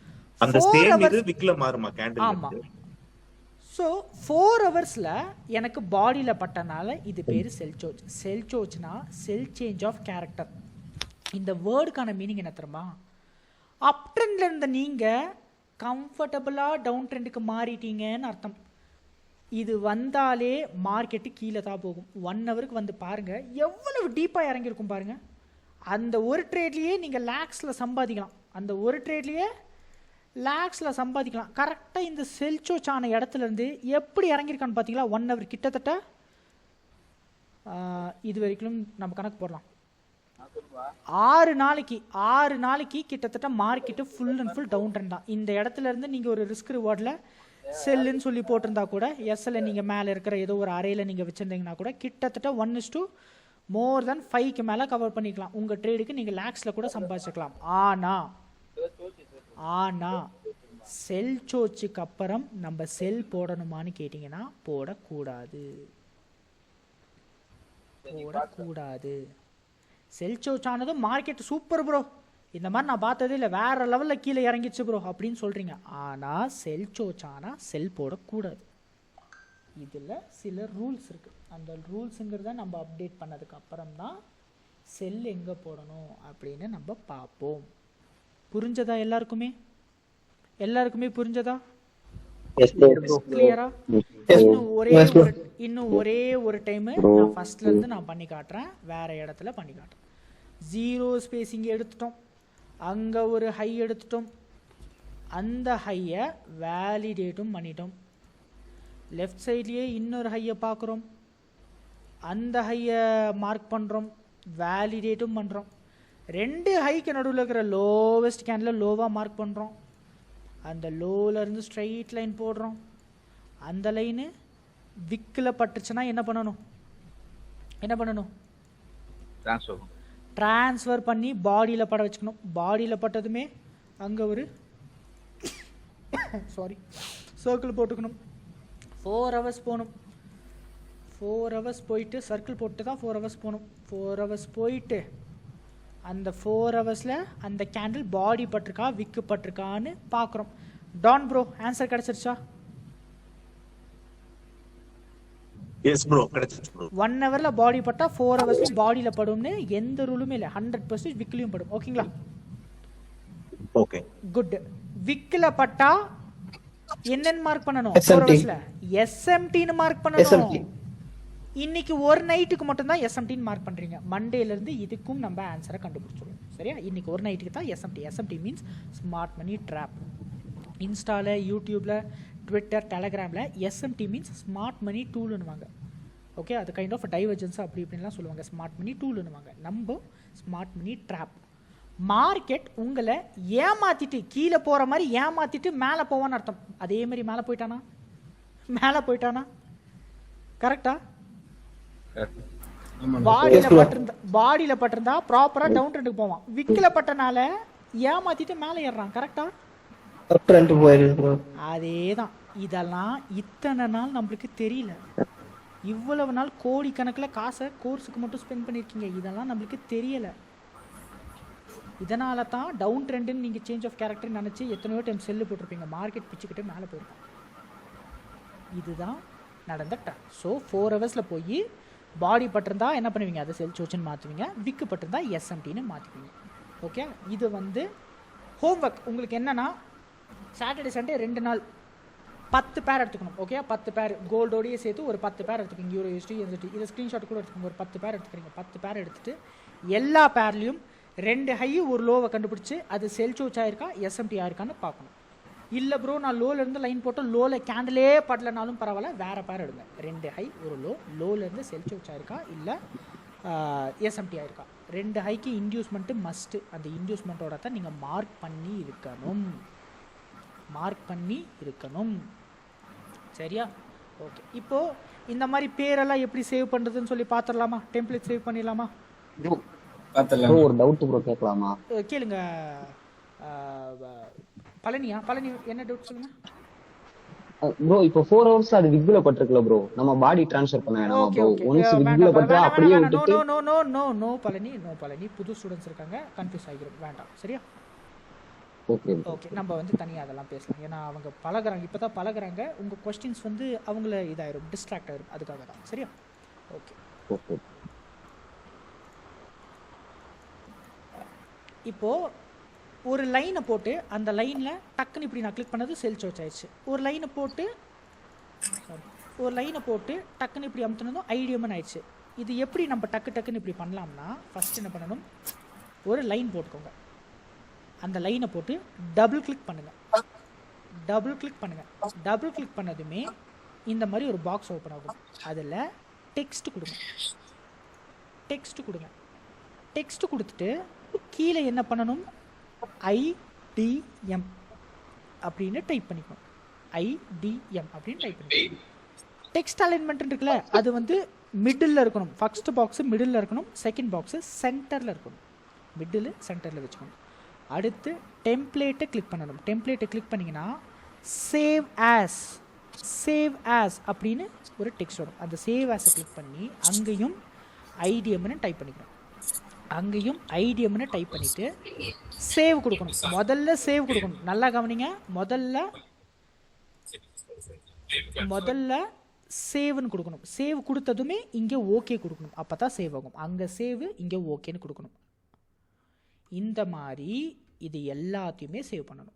அந்த சேம் இது விக்ல மாறுமா கேண்டில்? ஆமா. சோ 4 ஹவர்ஸ்ல எனக்கு பாடியில பட்டனால இது பேரு செல் சோச். செல் சோச்னா செல் சேஞ்ச் ஆஃப் கேரக்டர். இந்த வேர்டுக்கான மீனிங் என்ன தெரியுமா, அப் ட்ரெண்ட்ல இருந்த நீங்க கம்ஃபர்டபுளா டவுன் ட்ரெண்டுக்கு மாறிட்டீங்கன்னு அர்த்தம். இது வந்தாலே மார்க்கெட்டு கீழே தான் போகும். 1 ஹவருக்கு வந்து பாருங்க எவ்வளவு டீப்பாக இறங்கியிருக்கும் பாருங்க. அந்த ஒரு ட்ரேட்லேயே நீங்கள் லேக்ஸில் சம்பாதிக்கலாம். அந்த ஒரு ட்ரேட்லேயே லேக்ஸில் சம்பாதிக்கலாம். கரெக்டாக இந்த செல்சோச்சான இடத்துலேருந்து எப்படி இறங்கியிருக்கான்னு பார்த்தீங்களா? 1 ஹவர் கிட்டத்தட்ட இது வரைக்கும் நம்ம கணக்கு போடலாம். 6 நாளைக்கு கிட்டத்தட்ட market full and full down trend தான். இந்த இடத்துல இருந்து நீங்கள் ஒரு ரிஸ்க் ரிவார்டில் செல்லுன்னு சொல்லி போட்டிருந்தா கூட, எஸ்எல்ல நீங்கள் மேலே இருக்கிற ஏதோ ஒரு அறையில் நீங்கள் வச்சுருந்தீங்கன்னா கூட கிட்டத்தட்ட 1:5 மேலே கவர் பண்ணிக்கலாம். உங்கள் ட்ரேடுக்கு நீங்கள் லேக்ஸில் கூட சம்பாதிச்சுக்கலாம். ஆனால் செல் சோச்சுக்கு அப்புறம் நம்ம செல் போடணுமான்னு கேட்டிங்கன்னா போடக்கூடாது. செல் சோச்சானது மார்க்கெட் சூப்பர் ப்ரோ, இந்த மாதிரி நான் பார்த்ததே இல்லை, வேற லெவலில் கீழே இறங்கிச்சு ப்ரோ அப்படின்னு சொல்கிறீங்க. ஆனால் செல் சோச்சானா செல் போடக்கூடாது. இதில் சில ரூல்ஸ் இருக்குது. அந்த ரூல்ஸுங்கிறத நம்ம அப்டேட் பண்ணதுக்கு அப்புறம் தான் செல் எங்கே போடணும் அப்படின்னு நம்ம பார்ப்போம். புரிஞ்சதா எல்லாருக்குமே? புரிஞ்சதா? கிளியரா? இன்னும் ஒரே ஒரு டைம் நான் ஃபர்ஸ்ட்ல இருந்து நான் பண்ணி காட்டுறேன், வேற இடத்துல பண்ணி காட்டுறேன். ஜீரோ ஸ்பேசிங் எடுத்துட்டோம், அங்கே ஒரு ஹை எடுத்துட்டோம், அந்த ஹையை வேலிடேட்டும் பண்ணிட்டோம். லெஃப்ட் சைட்லேயே இன்னொரு ஹையை பார்க்குறோம், அந்த ஹையை மார்க் பண்ணுறோம், வேலிடேட்டும் பண்ணுறோம். 2 ஹைக்கு நடுவில் இருக்கிற லோவஸ்ட் கேண்டில் லோவாக மார்க் பண்ணுறோம், அந்த லோவிலேருந்து ஸ்ட்ரைட் லைன் போடுறோம். அந்த லைனு விக்கில் பட்டுச்சுன்னா என்ன பண்ணணும்? ட்ரான்ஸ்ஃபர் பண்ணி பாடியில் பட வச்சுக்கணும். பாடியில் பட்டதுமே அங்கே ஒரு சர்க்கிள் போட்டுக்கணும். 4 ஹவர்ஸ் போகணும். 4 ஹவர்ஸ் போயிட்டு சர்க்கிள் போட்டு தான் 4 ஹவர்ஸ் போகணும். 4 ஹவர்ஸ் போயிட்டு அந்த 4 ஹவர்ஸில் அந்த கேண்டில் பாடி பட்டிருக்கா விக்கு பட்டிருக்கான்னு பார்க்குறோம். டான் ப்ரோ ஆன்சர் கிடச்சிருச்சா? எஸ் ப்ரோ, கிடைச்சிருச்சு ப்ரோ. 1 ஹவரில் பாடி பட்டா 4 ஹவர்ஸ்லையும் பாடியில் படும்னு எந்த ரூலுமே இல்லை. 100% விக்லையும் படும். ஓகேங்களா? Okay, good. விக்கில் பட்டா என்னன்னு மார்க் பண்ணணும்? 4 ஹவர்ஸில் எஸ்எம்டின்னு மார்க் பண்ணணும். இன்னைக்கு ஒரு நைட்டுக்கு மட்டும்தான் எஸ்எம்டின்னு மார்க் பண்ணுறீங்க. மண்டேலேருந்து இதுக்கும் நம்ம ஆன்சரை கண்டுபிடிச்சிடுவோம். சரியா? இன்னைக்கு ஒரு நைட்டுக்கு தான் SMT. SMT means smart money trap. இன்ஸ்டாவில், யூடியூப்பில், ட்விட்டர், டெலகிராமில் எஸ்எம்டி மீன்ஸ் ஸ்மார்ட் மணி டூலுன்னுவாங்க. ஓகே, அது கைண்ட் ஆஃப் டைவர்ஜென்ஸ் அப்படி இப்படின்லாம் சொல்லுவாங்க. ஸ்மார்ட் மணி டூலுன்னுவாங்க. நம்ம ஸ்மார்ட் மணி ட்ராப். மார்க்கெட் உங்களை ஏமாற்றிட்டு கீழே போகிற மாதிரி ஏமாற்றிட்டு மேலே போவான்னு அர்த்தம். அதே மாதிரி மேலே போயிட்டானா? கரெக்டா? பாடியில் பட்டிருந்தா ப்ராப்பரா டவுன் ட்ரெண்டுக்கு போவான். விக்கில பட்டனால ஏமாத்திட்டு மேலே ஏறான். கரெக்டா? அதேதான். இதெல்லாம் இத்தனை நாள் நம்மளுக்கு தெரியல. இவ்வளவு நாள் கோடிக்கணக்கில் காசை கோர்ஸுக்கு மட்டும் ஸ்பெண்ட் பண்ணியிருக்கீங்க. இதெல்லாம் நம்மளுக்கு தெரியல. இதனால தான் டவுன் ட்ரெண்டுன்னு நீங்கள் சேஞ்ச் ஆஃப் கேரக்டர் நினச்சி எத்தனையோ டைம் செல்லு போட்டிருப்பீங்க. மார்க்கெட் பிச்சுக்கிட்டு மேலே போயிருக்கோம். இதுதான் நடந்த ட்ரெண்ட். ஸோ 4 ஹவர்ஸில் போய் பாடி பட்டிருந்தா என்ன பண்ணுவீங்க? அதை செல் சோச்சுன்னு மாற்றுவீங்க. விக்கு பட்டிருந்தா எஸ்எம்டின்னு மாற்றிக்குவீங்க. ஓகே, இது வந்து ஹோம்ஒர்க். உங்களுக்கு என்னன்னா சாட்டர்டே சண்டே 2 நாள் 10 பேர் எடுத்துக்கணும். ஓகே, 10 பேர் கோல்டோடையே சேர்த்து ஒரு 10 பேர் எடுத்துக்கிங்க. யூரோ யூஎஸ்டி என்எஸ்டி இதை ஸ்க்ரீன்ஷாட் கூட எடுத்துக்கோங்க. ஒரு 10 பேர் எடுத்துக்கிறீங்க. 10 பேர் எடுத்துகிட்டு எல்லா பேர்லேயும் 2 ஹை ஒரு லோவை கண்டுபிடிச்சி அது செல் சோச் ஆயிருக்கா எஸ்எம்டி ஆயிருக்கான்னு பார்க்கணும். இல்லை ப்ரோ நான் லோலேருந்து லைன் போட்டோம், லோவில் கேண்டிலே படலனாலும் பரவாயில்ல, வேறு பேர் எடுங்க. 2 ஹை ஒரு லோலேருந்து செல் சோச் ஆயிருக்கா இல்லை எஸ்எம்டி ஆயிருக்கா. 2 ஹைக்கு இன்டியூஸ்மெண்ட்டு மஸ்ட்டு. அந்த இன்டியூஸ்மெண்ட்டோட தான் நீங்கள் மார்க் பண்ணி இருக்கணும். சரியா? ஓகே, இப்போது இந்த மாதிரி பேரெல்லாம் எப்படி சேவ் பண்ணுறதுன்னு சொல்லி பார்த்துடலாமா? டெம்ப்ளேட் சேவ் பண்ணிடலாமா? ஒரு டவுட் ப்ரோ கேட்கலாமா? கேளுங்க. பழனி என்ன டவுட் சொல்லுங்க ப்ரோ. இப்போ 4 ஹவர்ஸ் அது விக்ல பட்டிருக்கல ப்ரோ, நம்ம பாடி ட்ரான்ஸ்ஃபர் பண்ண வேணாமா ப்ரோ? ஒன்ஸ் விக்ல பட்டா அப்படியே விட்டுட்டு நோ பழனி புது ஸ்டூடண்ட்ஸ் இருக்காங்க, கன்ஃபியூஸ் ஆகிரும். வேண்டாம். சரியா? ஓகே, நம்ம வந்து தனியாக அதெல்லாம் பேசலாம். ஏன்னா அவங்க பழகுறாங்க, இப்போ தான் பழகுறாங்க. உங்கள் கொஸ்டின்ஸ் வந்து அவங்கள இதாயிரும், டிஸ்ட்ராக்ட் ஆயிரும். அதுக்காக தான். சரியா? ஓகே. இப்போது ஒரு லைனை போட்டு அந்த லைனில் டக்குன்னு இப்படி நான் கிளிக் பண்ணது செல் சோச் ஆயிடுச்சு. ஒரு லைனை போட்டு டக்குன்னு இப்படி அமுத்துனதும் ஐடியம்னு ஆயிடுச்சு. இது எப்படி நம்ம டக்குன்னு இப்படி பண்ணலாம்னா, ஃபஸ்ட் என்ன பண்ணணும்? ஒரு லைன் போட்டுக்கோங்க. அந்த லைனை போட்டு டபுள் கிளிக் பண்ணுங்கள். டபுள் கிளிக் பண்ணதுமே இந்த மாதிரி ஒரு பாக்ஸ் ஓப்பன் ஆகும். அதில் டெக்ஸ்ட் கொடுத்துட்டு கீழே என்ன பண்ணணும்? IDM அப்படின்னு டைப் பண்ணிக்கணும். IDM அப்படின்னு டைப் பண்ணிக்கணும். டெக்ஸ்ட் அலைன்மெண்ட் இருக்குல்ல, அது வந்து மிடில் இருக்கணும். ஃபர்ஸ்ட் பாக்ஸ் மிடில் இருக்கணும், செகண்ட் பாக்ஸ் சென்டரில் இருக்கணும். மிடில் சென்டரில் வச்சுக்கணும். அடுத்து டெம்ப்ளேட்டை கிளிக் பண்ணணும். டெம்ப்ளேட்டை கிளிக் பண்ணிங்கன்னா சேவ் ஆஸ் அப்படின்னு ஒரு டெக்ஸ்ட் வரும். அந்த சேவ் ஆஸை கிளிக் பண்ணி அங்கேயும் ஐடிஎம்னு டைப் பண்ணிக்கணும். டைப் பண்ணிவிட்டு சேவ் கொடுக்கணும். முதல்ல சேவ் கொடுக்கணும். நல்லா கவனிங்க. முதல்ல சேவ்னு கொடுக்கணும். சேவ் கொடுத்ததுமே இங்கே ஓகே கொடுக்கணும். அப்போ தான் சேவ் ஆகும். அங்கே சேவ், இங்கே ஓகேன்னு கொடுக்கணும். இந்த மாதிரி இது எல்லாத்தையுமே சேவ் பண்ணணும்.